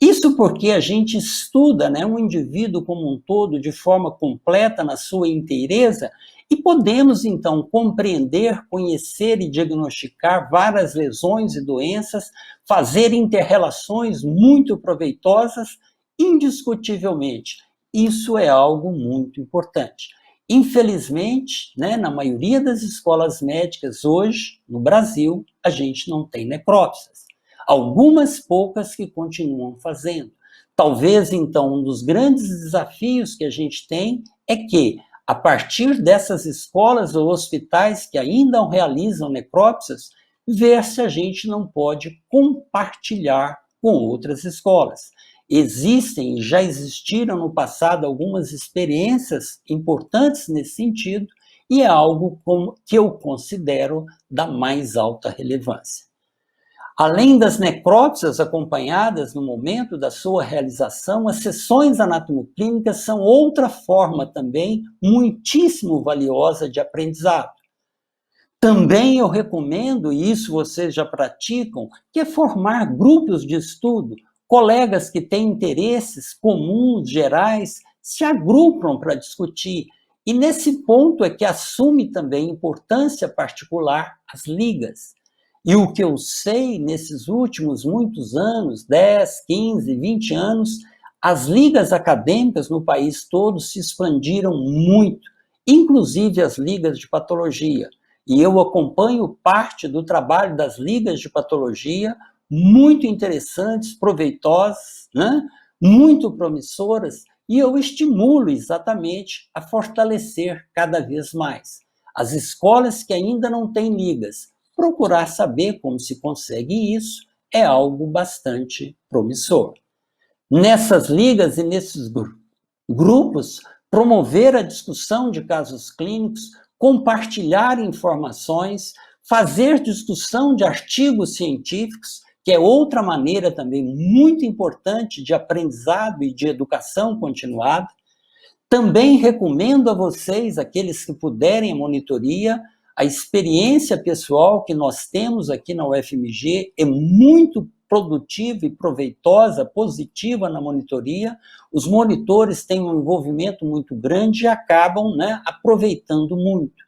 Speaker 2: Isso porque a gente estuda, né, um indivíduo como um todo de forma completa, na sua inteireza, e podemos, então, compreender, conhecer e diagnosticar várias lesões e doenças, fazer interrelações muito proveitosas, indiscutivelmente. Isso é algo muito importante. Infelizmente, né, na maioria das escolas médicas hoje, no Brasil, a gente não tem necrópsias. Algumas poucas que continuam fazendo. Talvez, então, um dos grandes desafios que a gente tem é que, a partir dessas escolas ou hospitais que ainda realizam necrópsias, ver se a gente não pode compartilhar com outras escolas. Existem e já existiram no passado algumas experiências importantes nesse sentido, e é algo que eu considero da mais alta relevância. Além das necrópsias acompanhadas no momento da sua realização, as sessões anatomoclínicas são outra forma também muitíssimo valiosa de aprendizado. Também eu recomendo, e isso vocês já praticam, que é formar grupos de estudo. Colegas que têm interesses comuns, gerais, se agrupam para discutir. E nesse ponto é que assume também importância particular as ligas. E o que eu sei nesses últimos muitos anos, 10, 15, 20 anos, as ligas acadêmicas no país todo se expandiram muito, inclusive as ligas de patologia. E eu acompanho parte do trabalho das ligas de patologia, muito interessantes, proveitosas, né? Muito promissoras, e eu estimulo exatamente a fortalecer cada vez mais. As escolas que ainda não têm ligas, procurar saber como se consegue isso é algo bastante promissor. Nessas ligas e nesses grupos, promover a discussão de casos clínicos, compartilhar informações, fazer discussão de artigos científicos, que é outra maneira também muito importante de aprendizado e de educação continuada. Também recomendo a vocês, aqueles que puderem a monitoria, a experiência pessoal que nós temos aqui na UFMG é muito produtiva e proveitosa, positiva na monitoria. Os monitores têm um envolvimento muito grande e acabam, né, aproveitando muito.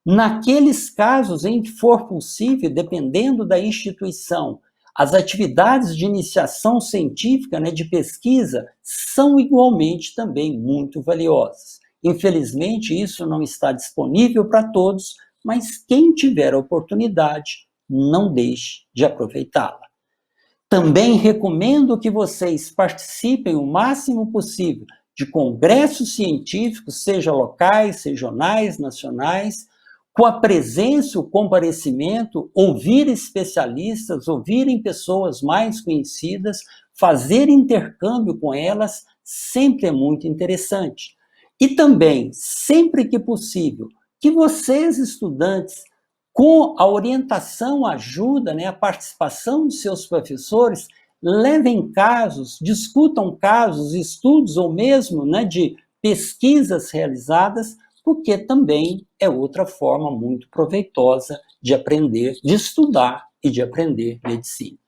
Speaker 2: Naqueles casos em que for possível, dependendo da instituição, as atividades de iniciação científica, né, de pesquisa, são igualmente também muito valiosas. Infelizmente, isso não está disponível para todos, mas quem tiver a oportunidade, não deixe de aproveitá-la. Também recomendo que vocês participem o máximo possível de congressos científicos, seja locais, regionais, nacionais, com a presença, o comparecimento, ouvir especialistas, ouvirem pessoas mais conhecidas, fazer intercâmbio com elas, sempre é muito interessante. E também, sempre que possível, que vocês, estudantes, com a orientação, a ajuda, né, a participação de seus professores, levem casos, discutam casos, estudos ou mesmo, né, de pesquisas realizadas, porque também é outra forma muito proveitosa de aprender, de estudar e de aprender medicina.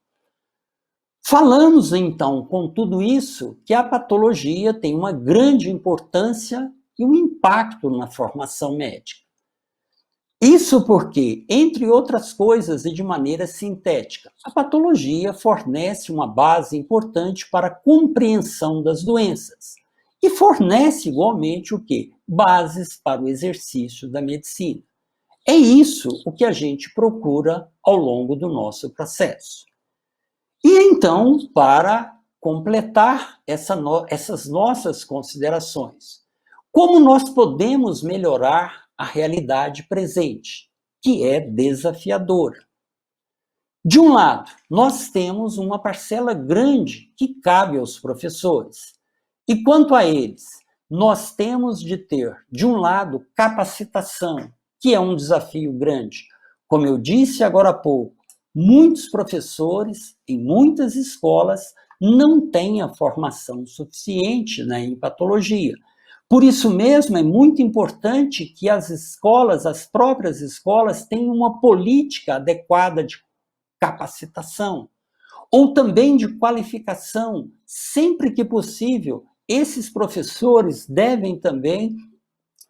Speaker 2: Falamos, então, com tudo isso, que a patologia tem uma grande importância e um impacto na formação médica. Isso porque, entre outras coisas e de maneira sintética, a patologia fornece uma base importante para a compreensão das doenças e fornece igualmente o quê? Bases para o exercício da medicina. É isso o que a gente procura ao longo do nosso processo. E então, para completar essas nossas considerações, como nós podemos melhorar a realidade presente, que é desafiadora? De um lado, nós temos uma parcela grande que cabe aos professores. E quanto a eles, nós temos de ter, de um lado, capacitação, que é um desafio grande. Como eu disse agora há pouco, muitos professores, em muitas escolas, não têm a formação suficiente, né, em patologia. Por isso mesmo, é muito importante que as escolas, as próprias escolas, tenham uma política adequada de capacitação, ou também de qualificação. Sempre que possível, esses professores devem também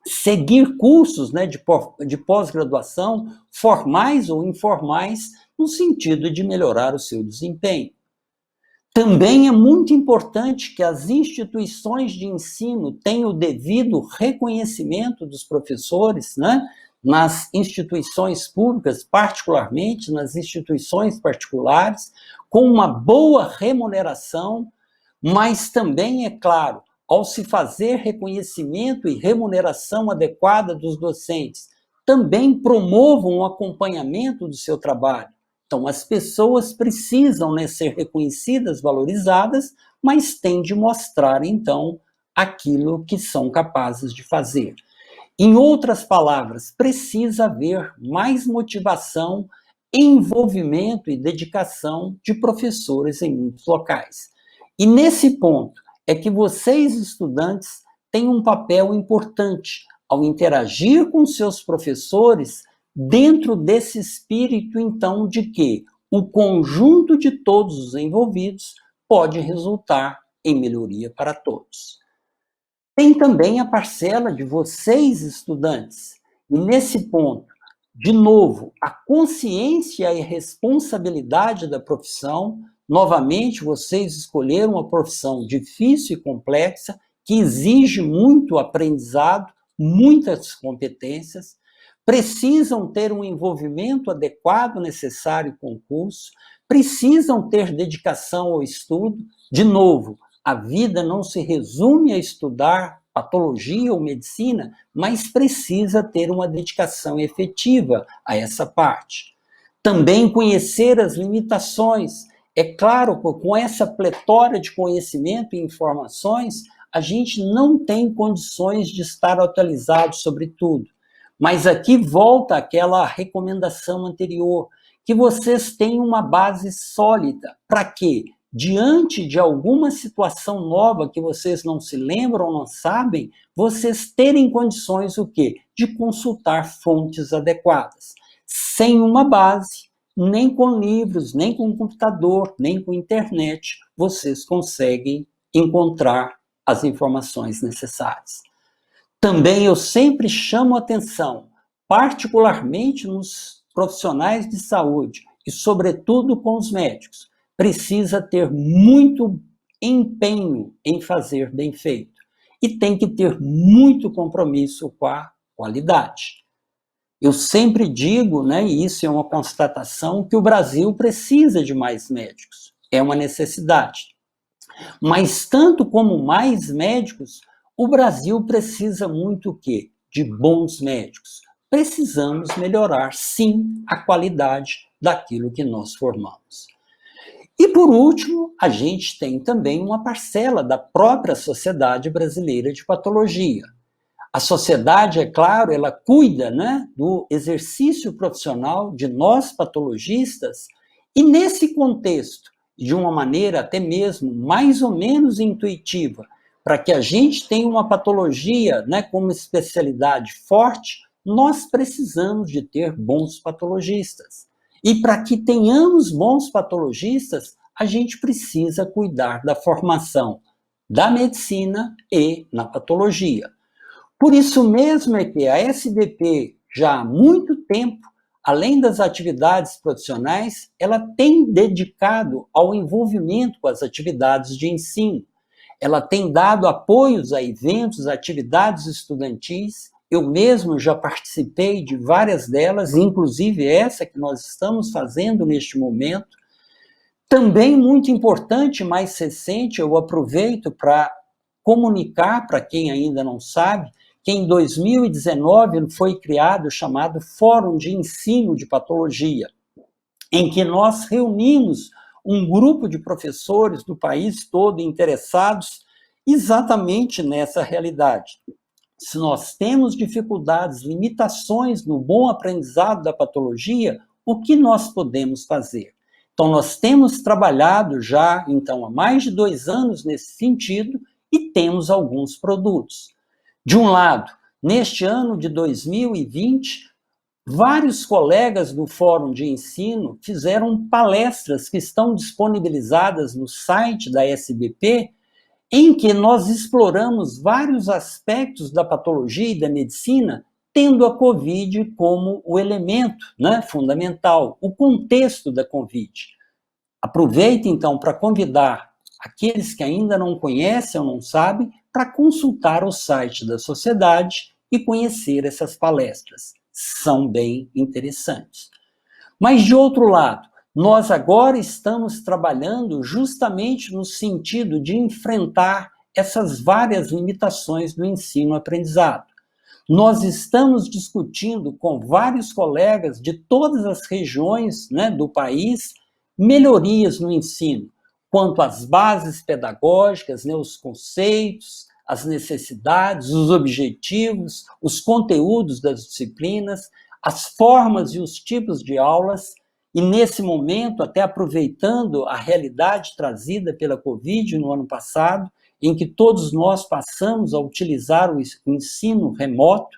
Speaker 2: seguir cursos, né, de pós-graduação, formais ou informais, no sentido de melhorar o seu desempenho. Também é muito importante que as instituições de ensino tenham o devido reconhecimento dos professores, né? Nas instituições públicas, particularmente nas instituições particulares, com uma boa remuneração, mas também, é claro, ao se fazer reconhecimento e remuneração adequada dos docentes, também promovam o acompanhamento do seu trabalho. Então, as pessoas precisam, né, ser reconhecidas, valorizadas, mas têm de mostrar, então, aquilo que são capazes de fazer. Em outras palavras, precisa haver mais motivação, envolvimento e dedicação de professores em muitos locais. E nesse ponto é que vocês, estudantes, têm um papel importante ao interagir com seus professores dentro desse espírito, então, de que o conjunto de todos os envolvidos pode resultar em melhoria para todos. Tem também a parcela de vocês, estudantes, e nesse ponto, de novo, a consciência e a responsabilidade da profissão. Novamente, vocês escolheram uma profissão difícil e complexa, que exige muito aprendizado, muitas competências, precisam ter um envolvimento adequado necessário com o curso, precisam ter dedicação ao estudo. De novo, a vida não se resume a estudar patologia ou medicina, mas precisa ter uma dedicação efetiva a essa parte. Também conhecer as limitações. É claro, com essa pletora de conhecimento e informações, a gente não tem condições de estar atualizado sobre tudo. Mas aqui volta aquela recomendação anterior, que vocês tenham uma base sólida. Para quê? Diante de alguma situação nova que vocês não se lembram ou não sabem, vocês terem condições o quê? De consultar fontes adequadas. Sem uma base, nem com livros, nem com computador, nem com internet, vocês conseguem encontrar as informações necessárias. Também eu sempre chamo atenção, particularmente nos profissionais de saúde e, sobretudo, com os médicos. Precisa ter muito empenho em fazer bem feito e tem que ter muito compromisso com a qualidade. Eu sempre digo, né, e isso é uma constatação, que o Brasil precisa de mais médicos. É uma necessidade. Mas tanto como mais médicos, o Brasil precisa muito o quê? De bons médicos. Precisamos melhorar, sim, a qualidade daquilo que nós formamos. E, por último, a gente tem também uma parcela da própria Sociedade Brasileira de Patologia. A sociedade, é claro, ela cuida, né, do exercício profissional de nós patologistas, e nesse contexto, de uma maneira até mesmo mais ou menos intuitiva, para que a gente tenha uma patologia, né, como especialidade forte, nós precisamos de ter bons patologistas. E para que tenhamos bons patologistas, a gente precisa cuidar da formação da medicina e na patologia. Por isso mesmo é que a SBP, já há muito tempo, além das atividades profissionais, ela tem dedicado ao envolvimento com as atividades de ensino. Ela tem dado apoios a eventos, atividades estudantis. Eu mesmo já participei de várias delas, inclusive essa que nós estamos fazendo neste momento. Também muito importante, mais recente, eu aproveito para comunicar para quem ainda não sabe, que em 2019 foi criado o chamado Fórum de Ensino de Patologia, em que nós reunimos um grupo de professores do país todo interessados exatamente nessa realidade. Se nós temos dificuldades, limitações no bom aprendizado da patologia, o que nós podemos fazer? Então, nós temos trabalhado já, então, há mais de 2 anos nesse sentido e temos alguns produtos. De um lado, neste ano de 2020, vários colegas do Fórum de Ensino fizeram palestras que estão disponibilizadas no site da SBP, em que nós exploramos vários aspectos da patologia e da medicina, tendo a Covid como o elemento, né, fundamental, o contexto da Covid. Aproveito, então, para convidar aqueles que ainda não conhecem ou não sabem, para consultar o site da sociedade e conhecer essas palestras. São bem interessantes. Mas, de outro lado, nós agora estamos trabalhando justamente no sentido de enfrentar essas várias limitações do ensino-aprendizado. Nós estamos discutindo com vários colegas de todas as regiões, né, do país, melhorias no ensino, quanto às bases pedagógicas, né, os conceitos, as necessidades, os objetivos, os conteúdos das disciplinas, as formas e os tipos de aulas. E nesse momento, até aproveitando a realidade trazida pela Covid no ano passado, em que todos nós passamos a utilizar o ensino remoto,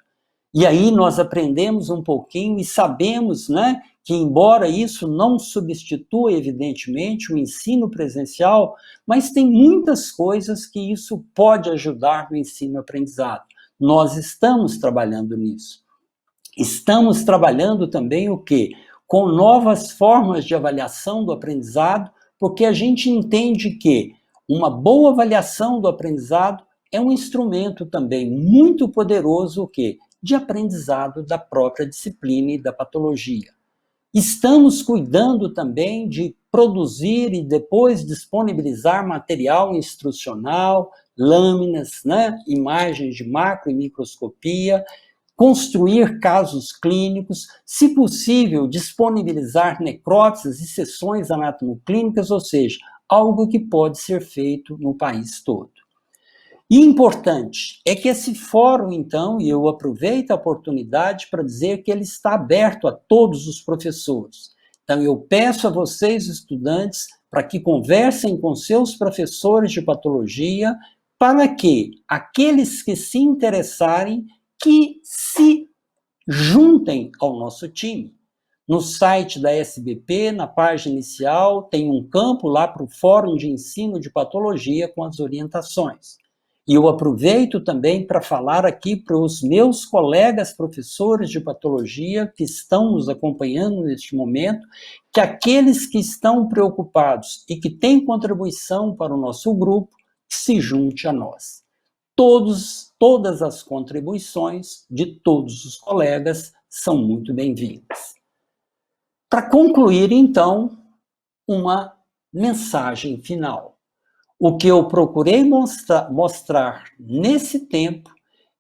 Speaker 2: e aí nós aprendemos um pouquinho e sabemos, né, que embora isso não substitua, evidentemente, o ensino presencial, mas tem muitas coisas que isso pode ajudar no ensino-aprendizado. Nós estamos trabalhando nisso. Estamos trabalhando também o quê? Com novas formas de avaliação do aprendizado, porque a gente entende que uma boa avaliação do aprendizado é um instrumento também muito poderoso, o quê? De aprendizado da própria disciplina e da patologia. Estamos cuidando também de produzir e depois disponibilizar material instrucional, lâminas, né, imagens de macro e microscopia, construir casos clínicos, se possível, disponibilizar necrópsias e sessões anatomoclínicas, ou seja, algo que pode ser feito no país todo. E importante é que esse fórum, então, e eu aproveito a oportunidade para dizer que ele está aberto a todos os professores. Então, eu peço a vocês, estudantes, para que conversem com seus professores de patologia, para que aqueles que se interessarem, que se juntem ao nosso time. No site da SBP, na página inicial, tem um campo lá para o Fórum de Ensino de Patologia com as orientações. E eu aproveito também para falar aqui para os meus colegas professores de patologia que estão nos acompanhando neste momento, que aqueles que estão preocupados e que têm contribuição para o nosso grupo, se junte a nós. Todas as contribuições de todos os colegas são muito bem-vindas. Para concluir, então, uma mensagem final. O que eu procurei mostrar nesse tempo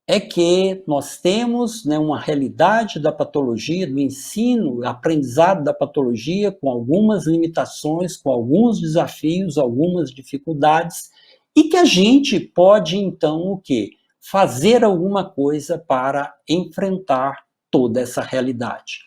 Speaker 2: é que nós temos, né, uma realidade da patologia, do ensino, aprendizado da patologia, com algumas limitações, com alguns desafios, algumas dificuldades, e que a gente pode, então, o quê? Fazer alguma coisa para enfrentar toda essa realidade.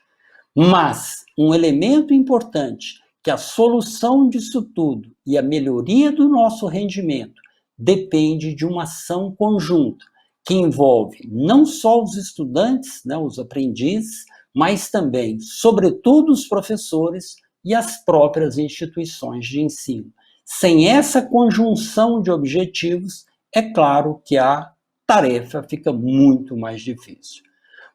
Speaker 2: Mas um elemento importante, que a solução disso tudo e a melhoria do nosso rendimento depende de uma ação conjunta, que envolve não só os estudantes, né, os aprendizes, mas também, sobretudo, os professores e as próprias instituições de ensino. Sem essa conjunção de objetivos, é claro que a tarefa fica muito mais difícil.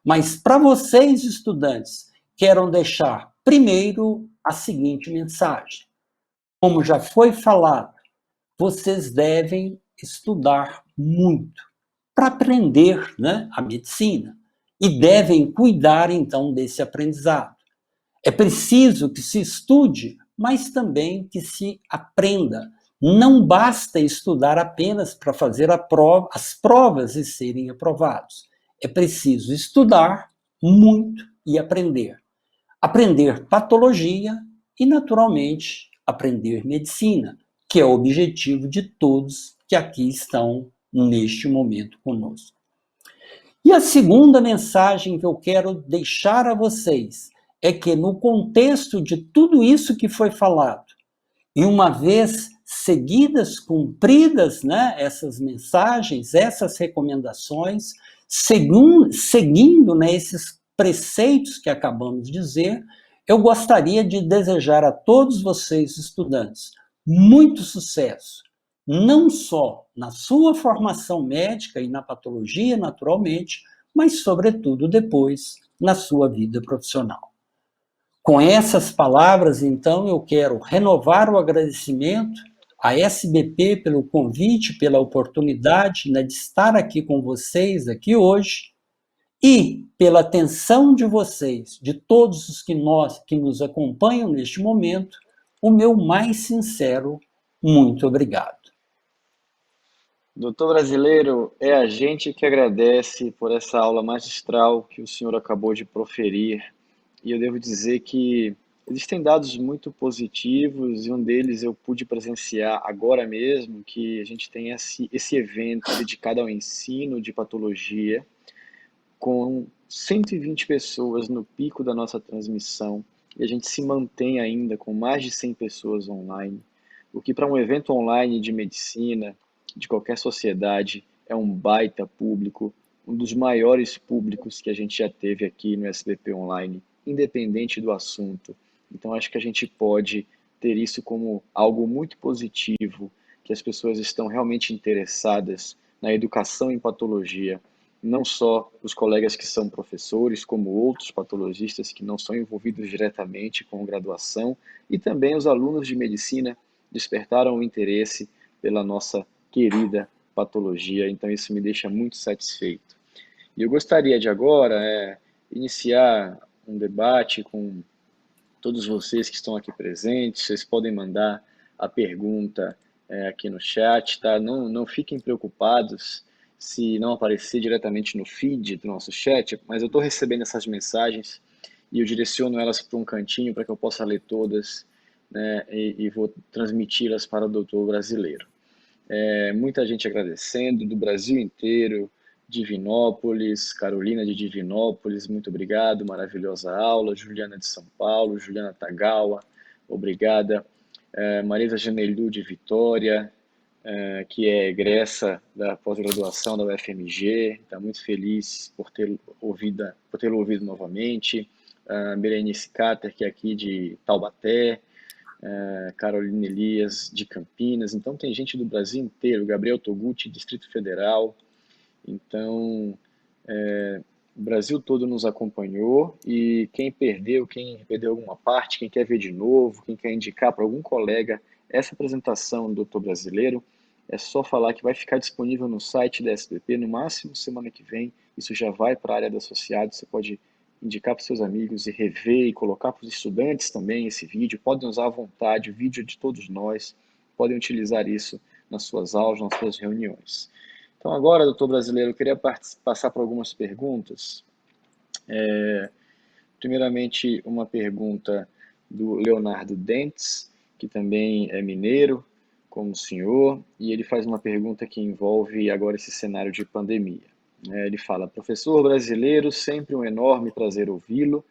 Speaker 2: Mas para vocês, estudantes, quero deixar primeiro a seguinte mensagem. Como já foi falado, vocês devem estudar muito para aprender, né, a medicina e devem cuidar, então, desse aprendizado. É preciso que se estude, mas também que se aprenda. Não basta estudar apenas para fazer as provas e serem aprovados. É preciso estudar muito e aprender. Aprender patologia e, naturalmente, aprender medicina, que é o objetivo de todos que aqui estão neste momento conosco. E a segunda mensagem que eu quero deixar a vocês é que, no contexto de tudo isso que foi falado, e uma vez seguidas, cumpridas, né, essas mensagens, essas recomendações, seguindo, né, esses preceitos que acabamos de dizer, eu gostaria de desejar a todos vocês, estudantes, muito sucesso, não só na sua formação médica e na patologia, naturalmente, mas, sobretudo, depois, na sua vida profissional. Com essas palavras, então, eu quero renovar o agradecimento à SBP pelo convite, pela oportunidade, né, de estar aqui com vocês aqui hoje e pela atenção de vocês, de todos os que nos acompanham neste momento, o meu mais sincero muito obrigado.
Speaker 1: Doutor Brasileiro, é a gente que agradece por essa aula magistral que o senhor acabou de proferir. E eu devo dizer que existem dados muito positivos, e um deles eu pude presenciar agora mesmo, que a gente tem esse evento dedicado ao ensino de patologia, com 120 pessoas no pico da nossa transmissão, e a gente se mantém ainda com mais de 100 pessoas online, o que para um evento online de medicina, de qualquer sociedade, é um baita público, um dos maiores públicos que a gente já teve aqui no SBP Online, independente do assunto. Então acho que a gente pode ter isso como algo muito positivo, que as pessoas estão realmente interessadas na educação em patologia, não só os colegas que são professores, como outros patologistas que não são envolvidos diretamente com graduação, e também os alunos de medicina despertaram o interesse pela nossa querida patologia, então isso me deixa muito satisfeito. E eu gostaria de agora iniciar um debate com todos vocês que estão aqui presentes. Vocês podem mandar a pergunta aqui no chat, tá? Não fiquem preocupados se não aparecer diretamente no feed do nosso chat, mas eu estou recebendo essas mensagens e eu direciono elas para um cantinho para que eu possa ler todas, né, e vou transmiti-las para o doutor Brasileiro. Muita gente agradecendo, do Brasil inteiro, Divinópolis, Carolina de Divinópolis, muito obrigado, maravilhosa aula, Juliana de São Paulo, Juliana Tagawa, obrigada, Marisa Janelu de Vitória, que é egressa da pós-graduação da UFMG, está muito feliz por tê-lo ouvido novamente, Berenice Cater, que é aqui de Taubaté, Carolina Elias de Campinas, então tem gente do Brasil inteiro, Gabriel Toguchi, Distrito Federal, então o Brasil todo nos acompanhou, e quem perdeu alguma parte, quem quer ver de novo, quem quer indicar para algum colega essa apresentação do Doutor Brasileiro, é só falar que vai ficar disponível no site da SBP, no máximo semana que vem, isso já vai para a área de associados, você pode indicar para os seus amigos e rever e colocar para os estudantes também esse vídeo, podem usar à vontade, o vídeo é de todos nós, podem utilizar isso nas suas aulas, nas suas reuniões. Então agora, doutor Brasileiro, eu queria passar por algumas perguntas. Primeiramente, uma pergunta do Leonardo Dentes, que também é mineiro, como o senhor, e ele faz uma pergunta que envolve agora esse cenário de pandemia. Ele fala: professor Brasileiro, sempre um enorme prazer ouvi-lo.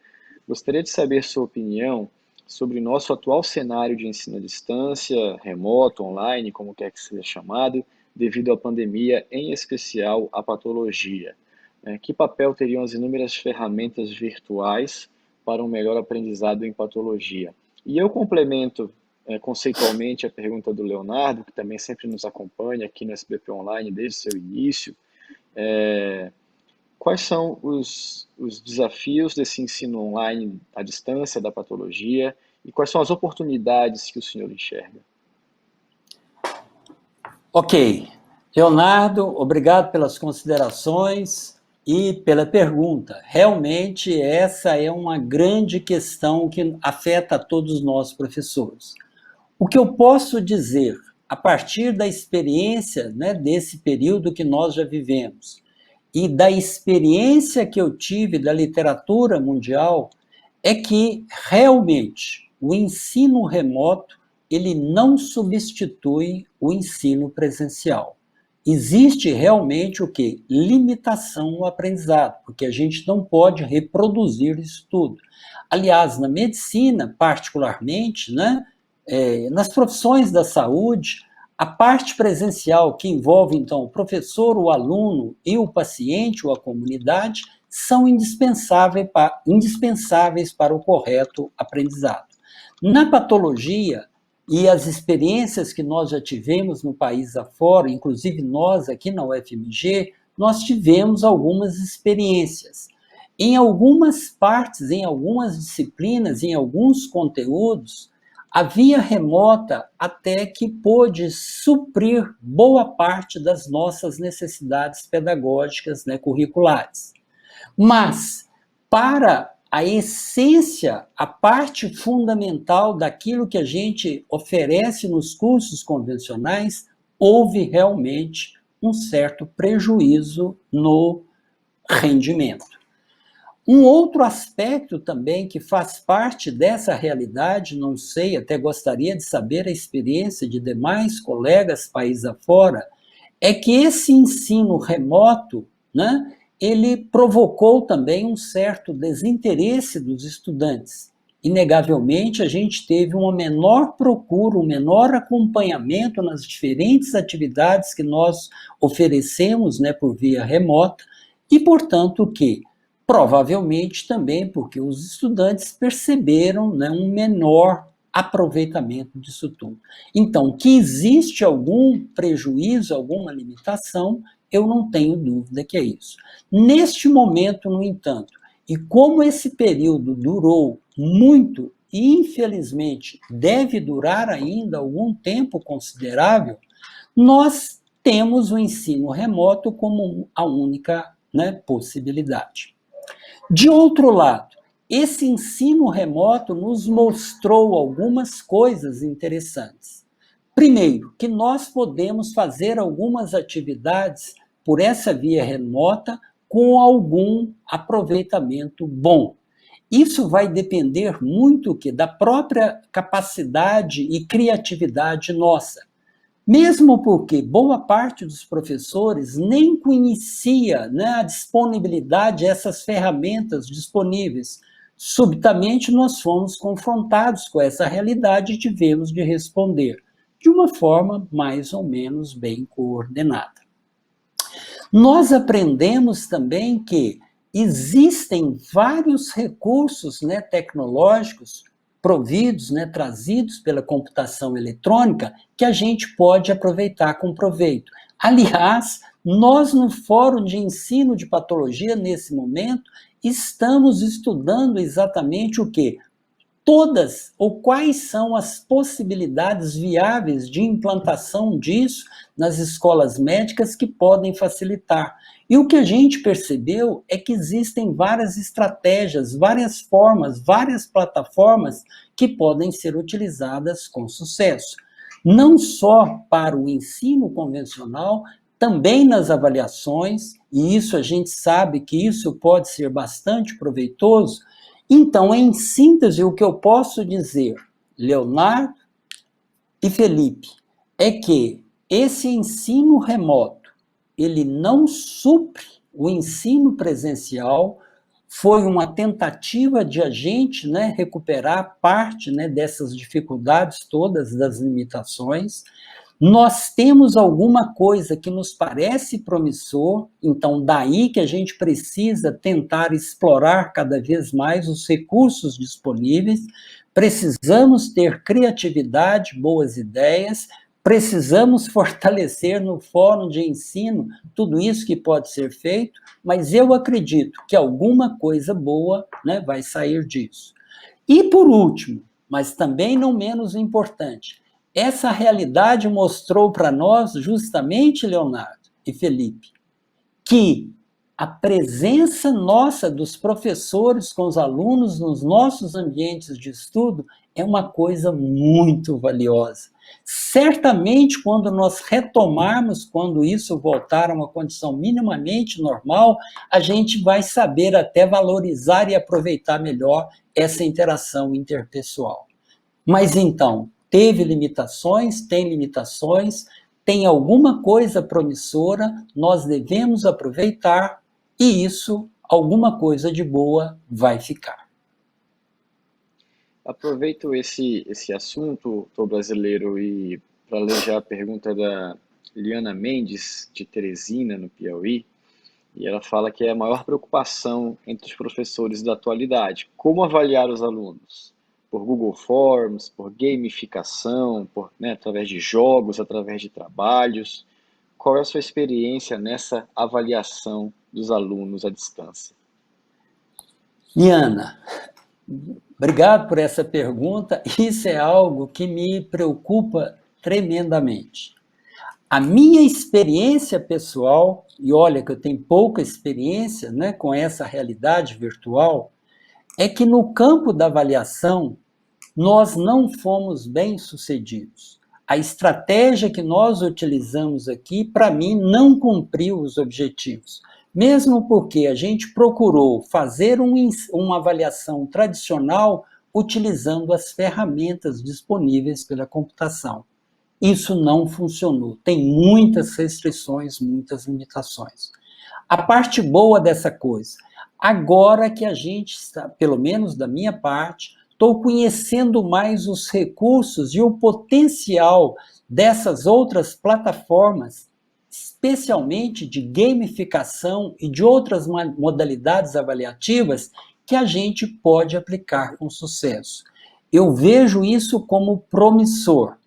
Speaker 1: Gostaria de saber sua opinião sobre nosso atual cenário de ensino à distância, remoto, online, como quer que seja chamado, devido à pandemia, em especial à patologia. Que papel teriam as inúmeras ferramentas virtuais para um melhor aprendizado em patologia? E eu complemento conceitualmente a pergunta do Leonardo, que também sempre nos acompanha aqui no SBP Online desde o seu início. quais são os desafios desse ensino online à distância da patologia e quais são as oportunidades que o senhor enxerga?
Speaker 2: Ok. Leonardo, obrigado pelas considerações e pela pergunta. Realmente, essa é uma grande questão que afeta a todos nós, professores. O que eu posso dizer, a partir da experiência, né, desse período que nós já vivemos, e da experiência que eu tive da literatura mundial, é que realmente o ensino remoto ele não substitui o ensino presencial. Existe realmente o quê? Limitação no aprendizado, porque a gente não pode reproduzir isso tudo. Aliás, na medicina, particularmente, né, nas profissões da saúde, a parte presencial, que envolve, então, o professor, o aluno e o paciente ou a comunidade, são indispensáveis para o correto aprendizado. Na patologia, e as experiências que nós já tivemos no país afora, inclusive nós aqui na UFMG, nós tivemos algumas experiências. Em algumas partes, em algumas disciplinas, em alguns conteúdos, a via remota até que pôde suprir boa parte das nossas necessidades pedagógicas, né, curriculares. Mas, para a essência, a parte fundamental daquilo que a gente oferece nos cursos convencionais, houve realmente um certo prejuízo no rendimento. Um outro aspecto também que faz parte dessa realidade, não sei, até gostaria de saber a experiência de demais colegas país afora, é que esse ensino remoto, né, ele provocou também um certo desinteresse dos estudantes. Inegavelmente, a gente teve uma menor procura, um menor acompanhamento nas diferentes atividades que nós oferecemos, né, por via remota, e, portanto, o quê? Provavelmente também porque os estudantes perceberam, né, um menor aproveitamento disso tudo. Então, que existe algum prejuízo, alguma limitação, eu não tenho dúvida que é isso. Neste momento, no entanto, e como esse período durou muito e, infelizmente, deve durar ainda algum tempo considerável, nós temos o ensino remoto como a única, né, possibilidade. De outro lado, esse ensino remoto nos mostrou algumas coisas interessantes. Primeiro, que nós podemos fazer algumas atividades por essa via remota com algum aproveitamento bom. Isso vai depender muito da própria capacidade e criatividade nossa. Mesmo porque boa parte dos professores nem conhecia, né, a disponibilidade dessas ferramentas disponíveis. Subitamente nós fomos confrontados com essa realidade e tivemos de responder de uma forma mais ou menos bem coordenada. Nós aprendemos também que existem vários recursos, né, tecnológicos providos, né, trazidos pela computação eletrônica, que a gente pode aproveitar com proveito. Aliás, nós no Fórum de Ensino de Patologia, nesse momento, estamos estudando exatamente o quê? Todas ou quais são as possibilidades viáveis de implantação disso nas escolas médicas que podem facilitar. E o que a gente percebeu é que existem várias estratégias, várias formas, várias plataformas que podem ser utilizadas com sucesso. Não só para o ensino convencional, também nas avaliações, e isso a gente sabe que isso pode ser bastante proveitoso. Então, em síntese, o que eu posso dizer, Leonardo e Felipe, é que esse ensino remoto, ele não supre o ensino presencial, foi uma tentativa de a gente, né, recuperar parte, né, dessas dificuldades todas, das limitações. Nós temos alguma coisa que nos parece promissor, então daí que a gente precisa tentar explorar cada vez mais os recursos disponíveis, precisamos ter criatividade, boas ideias, Precisamos fortalecer no fórum de ensino tudo isso que pode ser feito, mas eu acredito que alguma coisa boa, né, vai sair disso. E, por último, mas também não menos importante, essa realidade mostrou para nós, justamente, Leonardo e Felipe, que a presença nossa dos professores com os alunos nos nossos ambientes de estudo é uma coisa muito valiosa. Certamente, quando nós retomarmos, quando isso voltar a uma condição minimamente normal, a gente vai saber até valorizar e aproveitar melhor essa interação interpessoal. Mas então, teve limitações, tem alguma coisa promissora, nós devemos aproveitar e isso, alguma coisa de boa vai ficar.
Speaker 1: Aproveito esse assunto, tô brasileiro, e para ler já a pergunta da Liana Mendes, de Teresina, no Piauí, e ela fala que é a maior preocupação entre os professores da atualidade. Como avaliar os alunos? Por Google Forms, por gamificação, né, através de jogos, através de trabalhos. Qual é a sua experiência nessa avaliação dos alunos à distância?
Speaker 2: Liana, obrigado por essa pergunta. Isso é algo que me preocupa tremendamente. A minha experiência pessoal, e olha que eu tenho pouca experiência, né, com essa realidade virtual, é que no campo da avaliação nós não fomos bem-sucedidos. A estratégia que nós utilizamos aqui, para mim, não cumpriu os objetivos. Mesmo porque a gente procurou fazer uma avaliação tradicional utilizando as ferramentas disponíveis pela computação. Isso não funcionou. Tem muitas restrições, muitas limitações. A parte boa dessa coisa, agora que a gente está, pelo menos da minha parte, estou conhecendo mais os recursos e o potencial dessas outras plataformas, especialmente de gamificação e de outras modalidades avaliativas que a gente pode aplicar com sucesso. Eu vejo isso como promissor.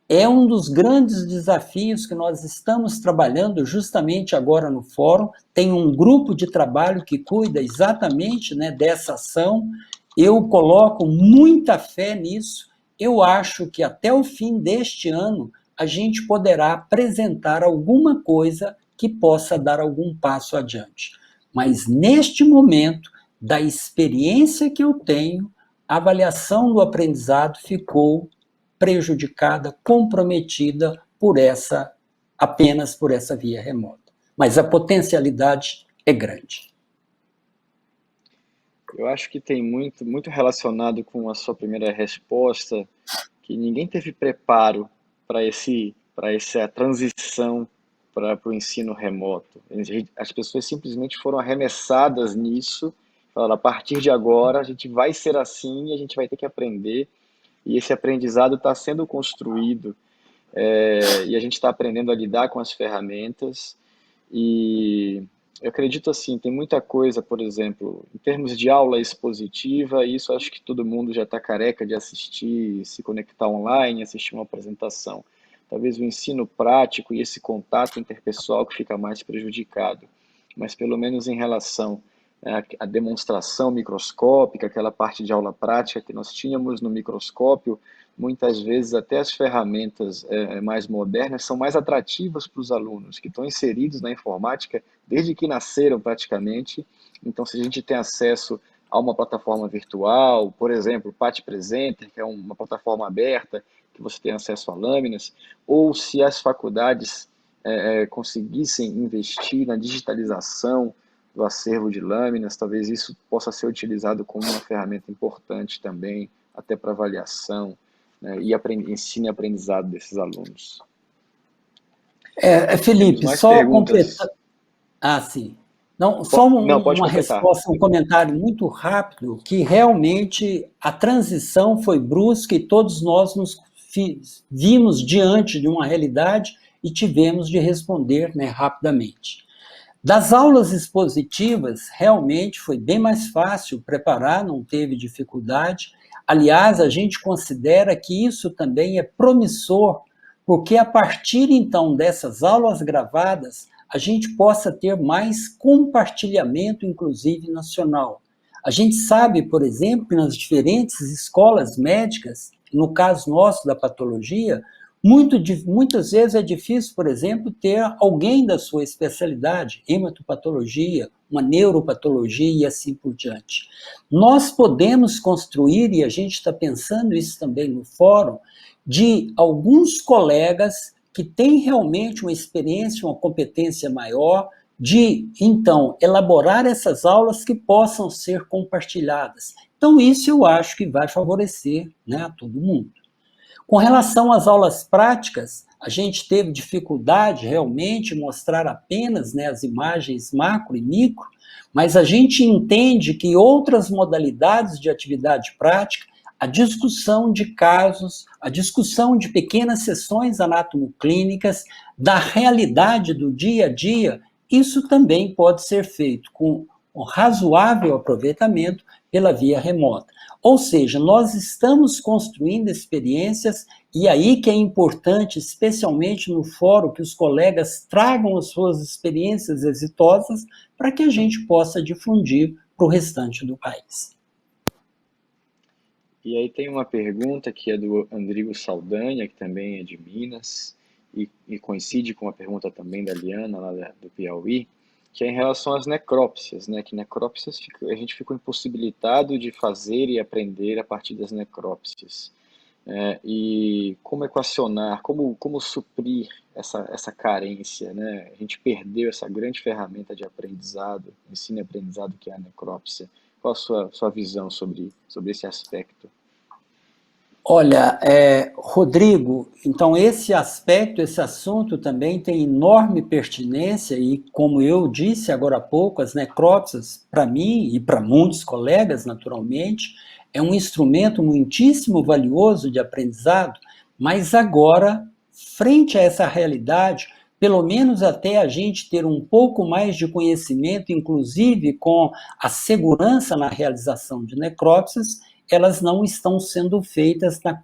Speaker 2: É um dos grandes desafios que nós estamos trabalhando justamente agora no fórum. Tem um grupo de trabalho que cuida exatamente, né, dessa ação. Eu coloco muita fé nisso. Eu acho que até o fim deste ano a gente poderá apresentar alguma coisa que possa dar algum passo adiante. Mas neste momento, da experiência que eu tenho, a avaliação do aprendizado ficou prejudicada, comprometida apenas por essa via remota. Mas a potencialidade é grande.
Speaker 1: Eu acho que tem muito relacionado com a sua primeira resposta, que ninguém teve preparo para essa transição para o ensino remoto. As pessoas simplesmente foram arremessadas nisso, falaram, a partir de agora a gente vai ser assim e a gente vai ter que aprender, e esse aprendizado está sendo construído, e a gente está aprendendo a lidar com as ferramentas, e eu acredito assim, tem muita coisa, por exemplo, em termos de aula expositiva, isso acho que todo mundo já está careca de assistir, se conectar online, assistir uma apresentação. Talvez o ensino prático e esse contato interpessoal que fica mais prejudicado, mas pelo menos em relação à demonstração microscópica, aquela parte de aula prática que nós tínhamos no microscópio, muitas vezes até as ferramentas mais modernas são mais atrativas para os alunos que estão inseridos na informática desde que nasceram praticamente. Então, se a gente tem acesso a uma plataforma virtual, por exemplo, o Pat Presenter, que é uma plataforma aberta, que você tem acesso a lâminas, ou se as faculdades conseguissem investir na digitalização do acervo de lâminas, talvez isso possa ser utilizado como uma ferramenta importante também, até para avaliação, né, e ensino e aprendizado desses alunos.
Speaker 2: Felipe, só completando. Ah, sim. Não, só uma resposta, um comentário muito rápido, que realmente a transição foi brusca e todos nós nos vimos diante de uma realidade e tivemos de responder, né, rapidamente. Das aulas expositivas, realmente foi bem mais fácil preparar, não teve dificuldade. Aliás, a gente considera que isso também é promissor, porque a partir, então, dessas aulas gravadas, a gente possa ter mais compartilhamento, inclusive nacional. A gente sabe, por exemplo, que nas diferentes escolas médicas, no caso nosso da patologia, muitas vezes é difícil, por exemplo, ter alguém da sua especialidade, hematopatologia, uma neuropatologia e assim por diante. Nós podemos construir, e a gente está pensando isso também no fórum, de alguns colegas que têm realmente uma experiência, uma competência maior, de, então, elaborar essas aulas que possam ser compartilhadas. Então, isso eu acho que vai favorecer, né, a todo mundo. Com relação às aulas práticas, a gente teve dificuldade realmente em mostrar apenas, né, as imagens macro e micro, mas a gente entende que outras modalidades de atividade prática, a discussão de casos, a discussão de pequenas sessões anatomoclínicas, da realidade do dia a dia, isso também pode ser feito com um razoável aproveitamento pela via remota. Ou seja, nós estamos construindo experiências, e aí que é importante, especialmente no fórum, que os colegas tragam as suas experiências exitosas para que a gente possa difundir para o restante do país.
Speaker 1: E aí tem uma pergunta que é do Andrigo Saldanha, que também é de Minas, e coincide com uma pergunta também da Liana, lá do Piauí, que é em relação às necrópsias, né? Que necrópsias a gente fica impossibilitado de fazer e aprender a partir das necrópsias. E como equacionar, como suprir essa carência, né? A gente perdeu essa grande ferramenta de aprendizado, ensino e aprendizado que é a necrópsia. Qual a sua visão sobre esse aspecto?
Speaker 2: Olha, Rodrigo, então esse aspecto, esse assunto também tem enorme pertinência e, como eu disse agora há pouco, as necrópsias, para mim e para muitos colegas, naturalmente, é um instrumento muitíssimo valioso de aprendizado, mas agora, frente a essa realidade, pelo menos até a gente ter um pouco mais de conhecimento, inclusive com a segurança na realização de necrópsias, elas não estão sendo feitas na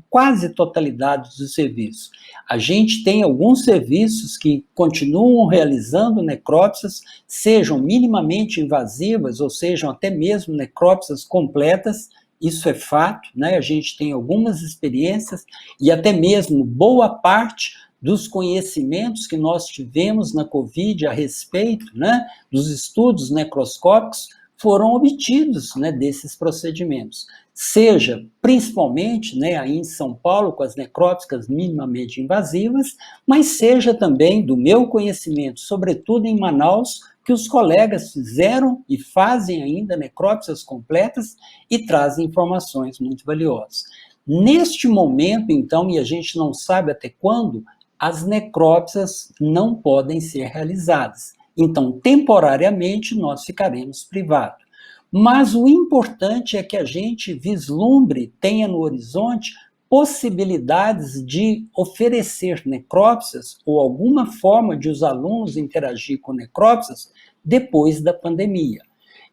Speaker 2: quase totalidade dos serviços. A gente tem alguns serviços que continuam realizando necrópsias, sejam minimamente invasivas, ou sejam até mesmo necrópsias completas, isso é fato, né? A gente tem algumas experiências e até mesmo boa parte dos conhecimentos que nós tivemos na Covid a respeito, né, dos estudos necroscópicos, foram obtidos, né, desses procedimentos. Seja, principalmente, né, aí em São Paulo, com as necrópsicas minimamente invasivas, mas seja também do meu conhecimento, sobretudo em Manaus, que os colegas fizeram e fazem ainda necrópsias completas e trazem informações muito valiosas. Neste momento, então, e a gente não sabe até quando, as necrópsias não podem ser realizadas. Então, temporariamente, nós ficaremos privados. Mas o importante é que a gente vislumbre, tenha no horizonte possibilidades de oferecer necrópsias ou alguma forma de os alunos interagir com necrópsias depois da pandemia.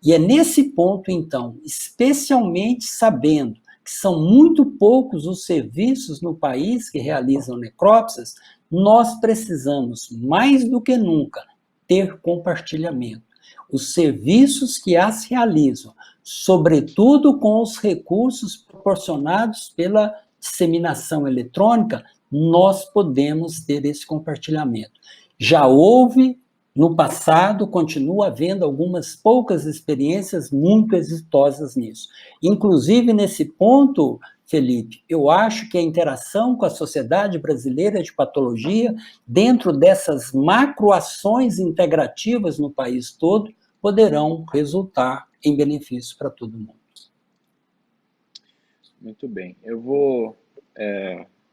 Speaker 2: E é nesse ponto, então, especialmente sabendo que são muito poucos os serviços no país que realizam necrópsias, nós precisamos, mais do que nunca, ter compartilhamento. Os serviços que as realizam, sobretudo com os recursos proporcionados pela disseminação eletrônica, nós podemos ter esse compartilhamento. Já houve no passado, continua havendo algumas poucas experiências muito exitosas nisso. Inclusive, nesse ponto, Felipe, eu acho que a interação com a Sociedade Brasileira de Patologia, dentro dessas macroações integrativas no país todo, poderão resultar em benefício para todo mundo.
Speaker 1: Muito bem. Eu vou,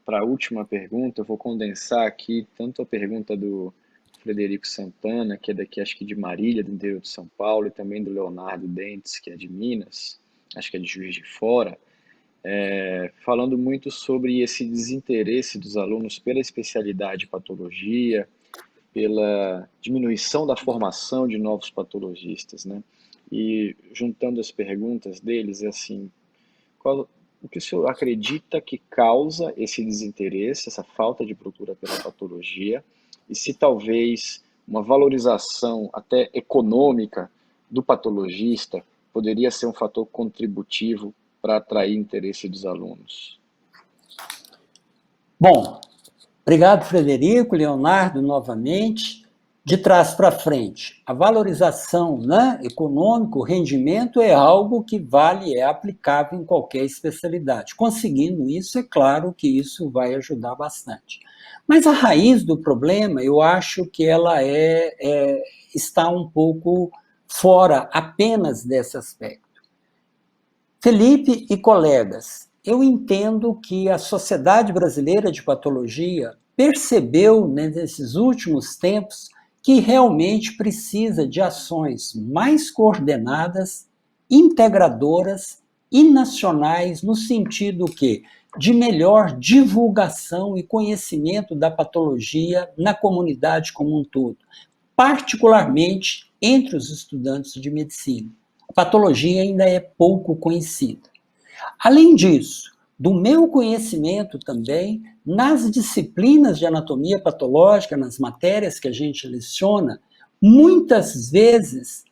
Speaker 1: para a última pergunta, eu vou condensar aqui tanto a pergunta do Frederico Santana, que é daqui, acho que de Marília, do interior de São Paulo, e também do Leonardo Dentes, que é de Minas, acho que é de Juiz de Fora, falando muito sobre esse desinteresse dos alunos pela especialidade de patologia, pela diminuição da formação de novos patologistas, né? E juntando as perguntas deles, é assim, o que o senhor acredita que causa esse desinteresse, essa falta de procura pela patologia, e se talvez uma valorização até econômica do patologista poderia ser um fator contributivo para atrair interesse dos alunos?
Speaker 2: Bom, obrigado, Frederico, Leonardo, novamente. De trás para frente, a valorização, né, econômica, o rendimento é algo que vale, é aplicável em qualquer especialidade. Conseguindo isso, é claro que isso vai ajudar bastante. Mas a raiz do problema, eu acho que ela está um pouco fora apenas desse aspecto. Felipe e colegas, eu entendo que a Sociedade Brasileira de Patologia percebeu, né, nesses últimos tempos, que realmente precisa de ações mais coordenadas, integradoras e nacionais, no sentido que de melhor divulgação e conhecimento da patologia na comunidade como um todo, particularmente entre os estudantes de medicina. A patologia ainda é pouco conhecida. Além disso, do meu conhecimento também, nas disciplinas de anatomia patológica, nas matérias que a gente leciona, muitas vezes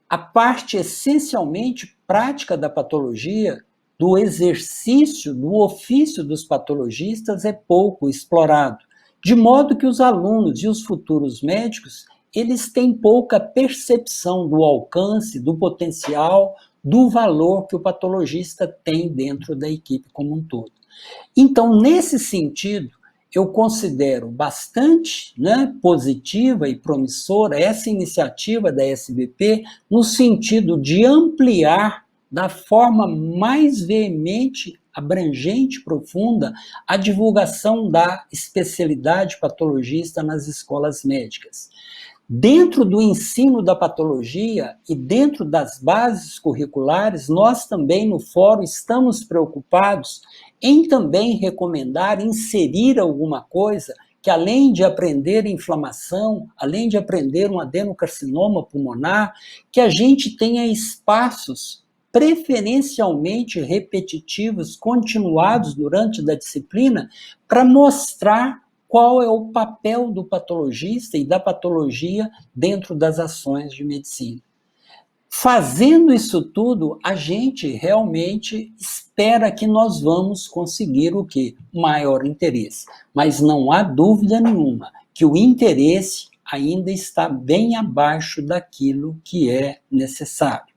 Speaker 2: a parte essencialmente prática da patologia, do exercício, do ofício dos patologistas é pouco explorado, de modo que os alunos e os futuros médicos, eles têm pouca percepção do alcance, do potencial, do valor que o patologista tem dentro da equipe como um todo. Então, nesse sentido, eu considero bastante, né, positiva e promissora essa iniciativa da SBP no sentido de ampliar da forma mais veemente, abrangente, profunda, a divulgação da especialidade patologista nas escolas médicas. Dentro do ensino da patologia e dentro das bases curriculares, nós também no fórum estamos preocupados em também recomendar, inserir alguma coisa que além de aprender inflamação, além de aprender um adenocarcinoma pulmonar, que a gente tenha espaços preferencialmente repetitivos, continuados durante a disciplina, para mostrar qual é o papel do patologista e da patologia dentro das ações de medicina. Fazendo isso tudo, a gente realmente espera que nós vamos conseguir o quê? Maior interesse. Mas não há dúvida nenhuma que o interesse ainda está bem abaixo daquilo que é necessário.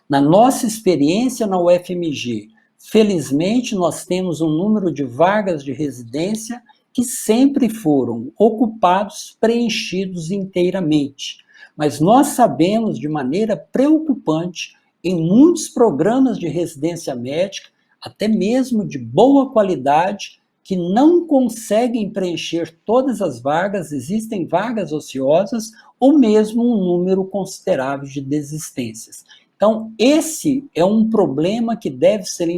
Speaker 2: Na nossa experiência na UFMG, felizmente nós temos um número de vagas de residência que sempre foram ocupados, preenchidos inteiramente. Mas nós sabemos de maneira preocupante, em muitos programas de residência médica, até mesmo de boa qualidade, que não conseguem preencher todas as vagas, existem vagas ociosas ou mesmo um número considerável de desistências. Então, esse é um problema que deve ser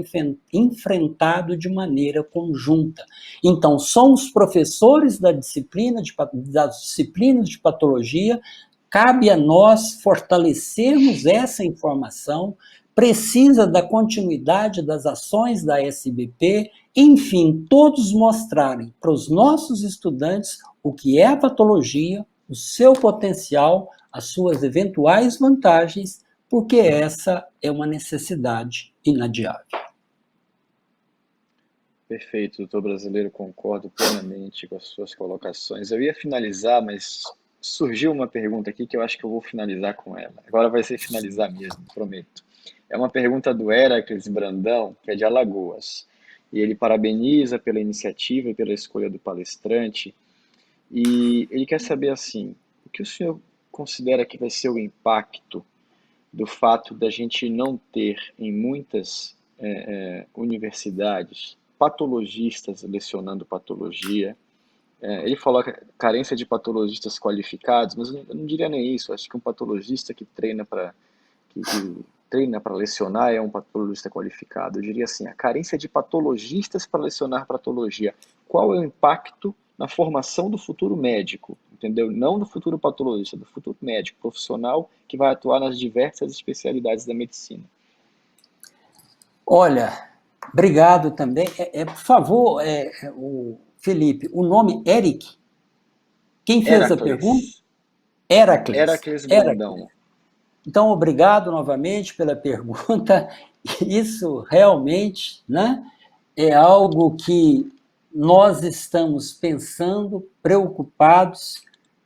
Speaker 2: enfrentado de maneira conjunta. Então, são os professores das disciplinas de patologia, cabe a nós fortalecermos essa informação, precisa da continuidade das ações da SBP, enfim, todos mostrarem para os nossos estudantes o que é a patologia, o seu potencial, as suas eventuais vantagens, porque essa é uma necessidade inadiável.
Speaker 1: Perfeito, doutor Brasileiro, concordo plenamente com as suas colocações. Eu ia finalizar, mas surgiu uma pergunta aqui que eu acho que eu vou finalizar com ela. Agora vai ser finalizar mesmo, prometo. É uma pergunta do Heracles Brandão, que é de Alagoas. E ele parabeniza pela iniciativa e pela escolha do palestrante. E ele quer saber assim, o que o senhor considera que vai ser o impacto do fato da gente não ter em muitas universidades patologistas lecionando patologia. Ele falou que carência de patologistas qualificados, mas eu não diria nem isso. Acho que um patologista que treina para lecionar é um patologista qualificado. Eu diria assim, a carência de patologistas para lecionar patologia. Qual é o impacto na formação do futuro médico? Entendeu? Não do futuro patologista, do futuro médico profissional que vai atuar nas diversas especialidades da medicina.
Speaker 2: Olha, Obrigado também. Por favor, o Felipe, o nome Eric, quem fez a pergunta?
Speaker 1: Heracles.
Speaker 2: Heracles.
Speaker 1: Heracles
Speaker 2: Heracles.
Speaker 1: Brandão.
Speaker 2: Então, obrigado novamente pela pergunta. Isso realmente, né, é algo que nós estamos pensando, preocupados,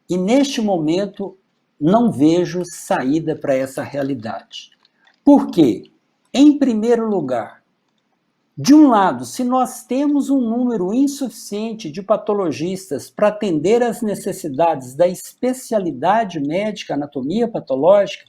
Speaker 2: e neste momento não vejo saída para essa realidade. Por quê? Em primeiro lugar, de um lado, se nós temos um número insuficiente de patologistas para atender às necessidades da especialidade médica, anatomia patológica,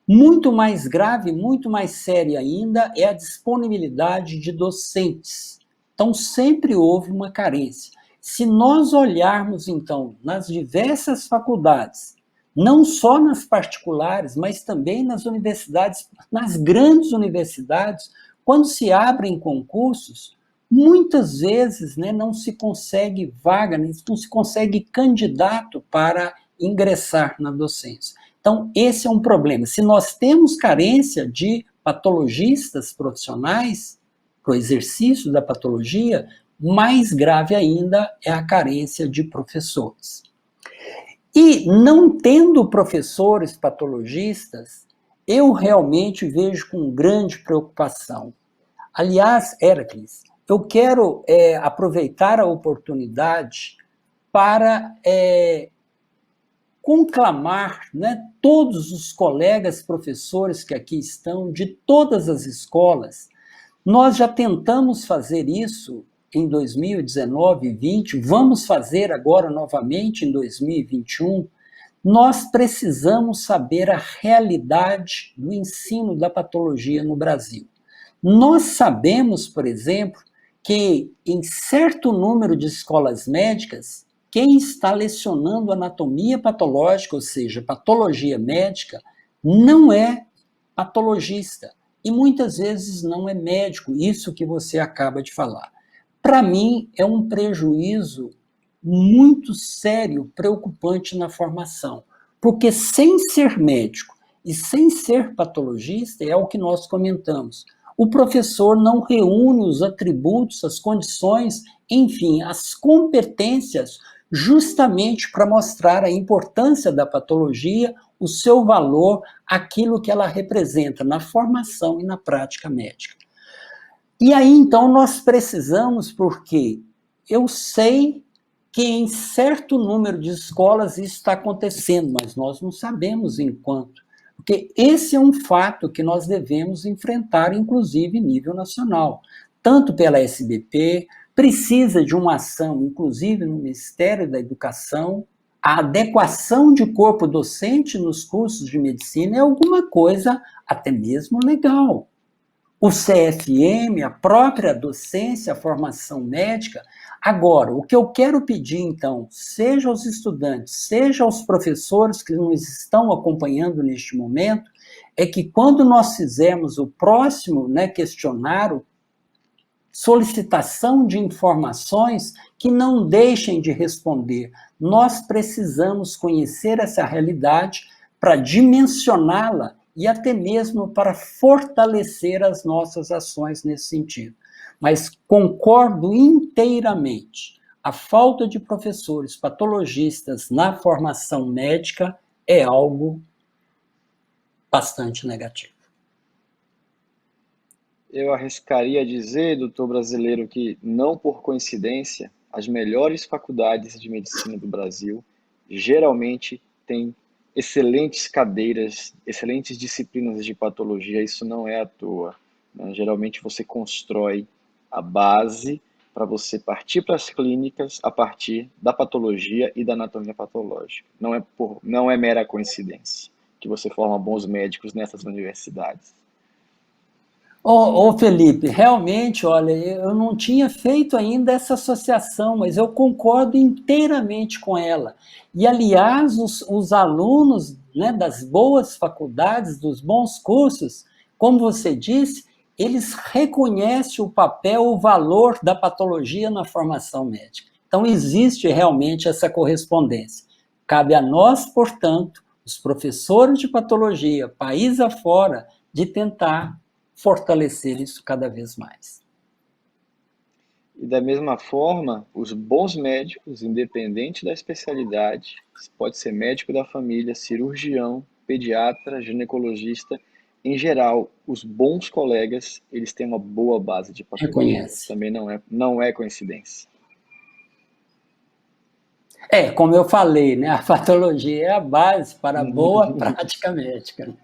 Speaker 2: muito mais grave, muito mais séria ainda é a disponibilidade de docentes. Então, sempre houve uma carência. Se nós olharmos, então, nas diversas faculdades, não só nas particulares, mas também nas universidades, nas grandes universidades, quando se abrem concursos, muitas vezes, né, não se consegue vaga, não se consegue candidato para ingressar na docência. Então, esse é um problema. Se nós temos carência de patologistas profissionais para o exercício da patologia, mais grave ainda é a carência de professores. E não tendo professores patologistas, eu realmente vejo com grande preocupação. Aliás, Heracles, eu quero aproveitar a oportunidade para conclamar, né, todos os colegas professores que aqui estão, de todas as escolas. Nós já tentamos fazer isso em 2019 e 2020, vamos fazer agora novamente em 2021. Nós precisamos saber a realidade do ensino da patologia no Brasil. Nós sabemos, por exemplo, que em certo número de escolas médicas, quem está lecionando anatomia patológica, ou seja, patologia médica, não é patologista e muitas vezes não é médico, isso que você acaba de falar. Para mim, é um prejuízo muito sério, preocupante na formação, porque sem ser médico e sem ser patologista, é o que nós comentamos, o professor não reúne os atributos, as condições, enfim, as competências, justamente para mostrar a importância da patologia, o seu valor, aquilo que ela representa na formação e na prática médica. E aí, então, nós precisamos, porque eu sei que em certo número de escolas isso está acontecendo, mas nós não sabemos em quanto. Porque esse é um fato que nós devemos enfrentar, inclusive, em nível nacional. Tanto pela SBP, precisa de uma ação, inclusive no Ministério da Educação, a adequação de corpo docente nos cursos de medicina é alguma coisa até mesmo legal. O CFM, a própria docência, a formação médica. Agora, o que eu quero pedir, então, seja aos estudantes, seja aos professores que nos estão acompanhando neste momento, é que quando nós fizermos o próximo, né, questionário, solicitação de informações, que não deixem de responder. Nós precisamos conhecer essa realidade para dimensioná-la e até mesmo para fortalecer as nossas ações nesse sentido. Mas concordo inteiramente. A falta de professores patologistas na formação médica é algo bastante negativo.
Speaker 1: Eu arriscaria dizer, doutor brasileiro, que não por coincidência, as melhores faculdades de medicina do Brasil geralmente têm excelentes cadeiras, excelentes disciplinas de patologia. Isso não é à toa, né? Geralmente você constrói a base para você partir para as clínicas a partir da patologia e da anatomia patológica. Não é mera coincidência que você forma bons médicos nessas universidades.
Speaker 2: Felipe, realmente, olha, eu não tinha feito ainda essa associação, mas eu concordo inteiramente com ela. E, aliás, os alunos, né, das boas faculdades, dos bons cursos, como você disse, eles reconhecem o papel, o valor da patologia na formação médica. Então, existe realmente essa correspondência. Cabe a nós, portanto, os professores de patologia, país afora, de tentar fortalecer isso cada vez mais.
Speaker 1: E da mesma forma, os bons médicos, independente da especialidade, pode ser médico da família, cirurgião, pediatra, ginecologista, em geral, os bons colegas, eles têm uma boa base de patologia. Isso
Speaker 2: Reconhece.
Speaker 1: também não é coincidência.
Speaker 2: Como eu falei, né, a patologia é a base para a boa prática médica.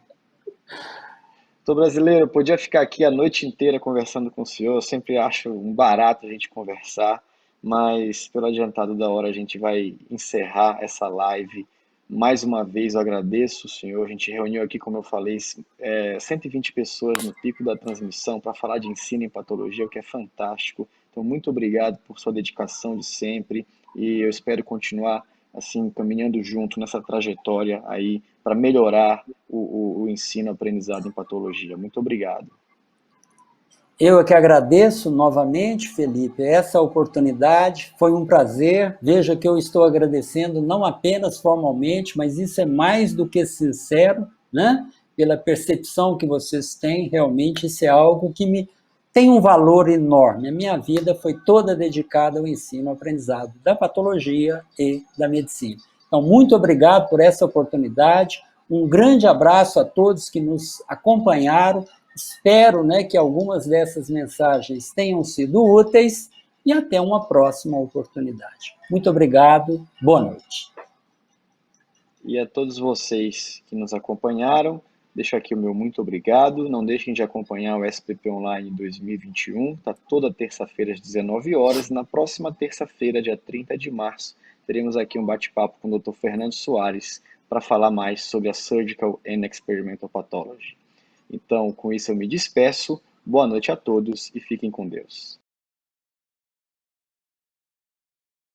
Speaker 1: Sou brasileiro, eu podia ficar aqui a noite inteira conversando com o senhor. Eu sempre acho um barato a gente conversar, mas pelo adiantado da hora a gente vai encerrar essa live. Mais uma vez eu agradeço o senhor. A gente reuniu aqui, como eu falei, 120 pessoas no pico da transmissão para falar de ensino em patologia, o que é fantástico. Então, muito obrigado por sua dedicação de sempre e eu espero continuar assim caminhando junto nessa trajetória aí para melhorar o ensino-aprendizado em patologia. Muito obrigado.
Speaker 2: Eu é que agradeço novamente, Felipe, essa oportunidade. Foi um prazer. Veja que eu estou agradecendo não apenas formalmente, mas isso é mais do que sincero, né? Pela percepção que vocês têm. Realmente, isso é algo que me tem um valor enorme. A minha vida foi toda dedicada ao ensino-aprendizado da patologia e da medicina. Então, muito obrigado por essa oportunidade. Um grande abraço a todos que nos acompanharam. Espero, né, que algumas dessas mensagens tenham sido úteis e até uma próxima oportunidade. Muito obrigado, boa noite.
Speaker 1: E a todos vocês que nos acompanharam, deixo aqui o meu muito obrigado. Não deixem de acompanhar o SPP Online 2021. Está toda terça-feira às 19 horas. Na próxima terça-feira, dia 30 de março, teremos aqui um bate-papo com o Dr. Fernando Soares para falar mais sobre a Surgical and Experimental Pathology. Então, com isso eu me despeço. Boa noite a todos e fiquem com Deus.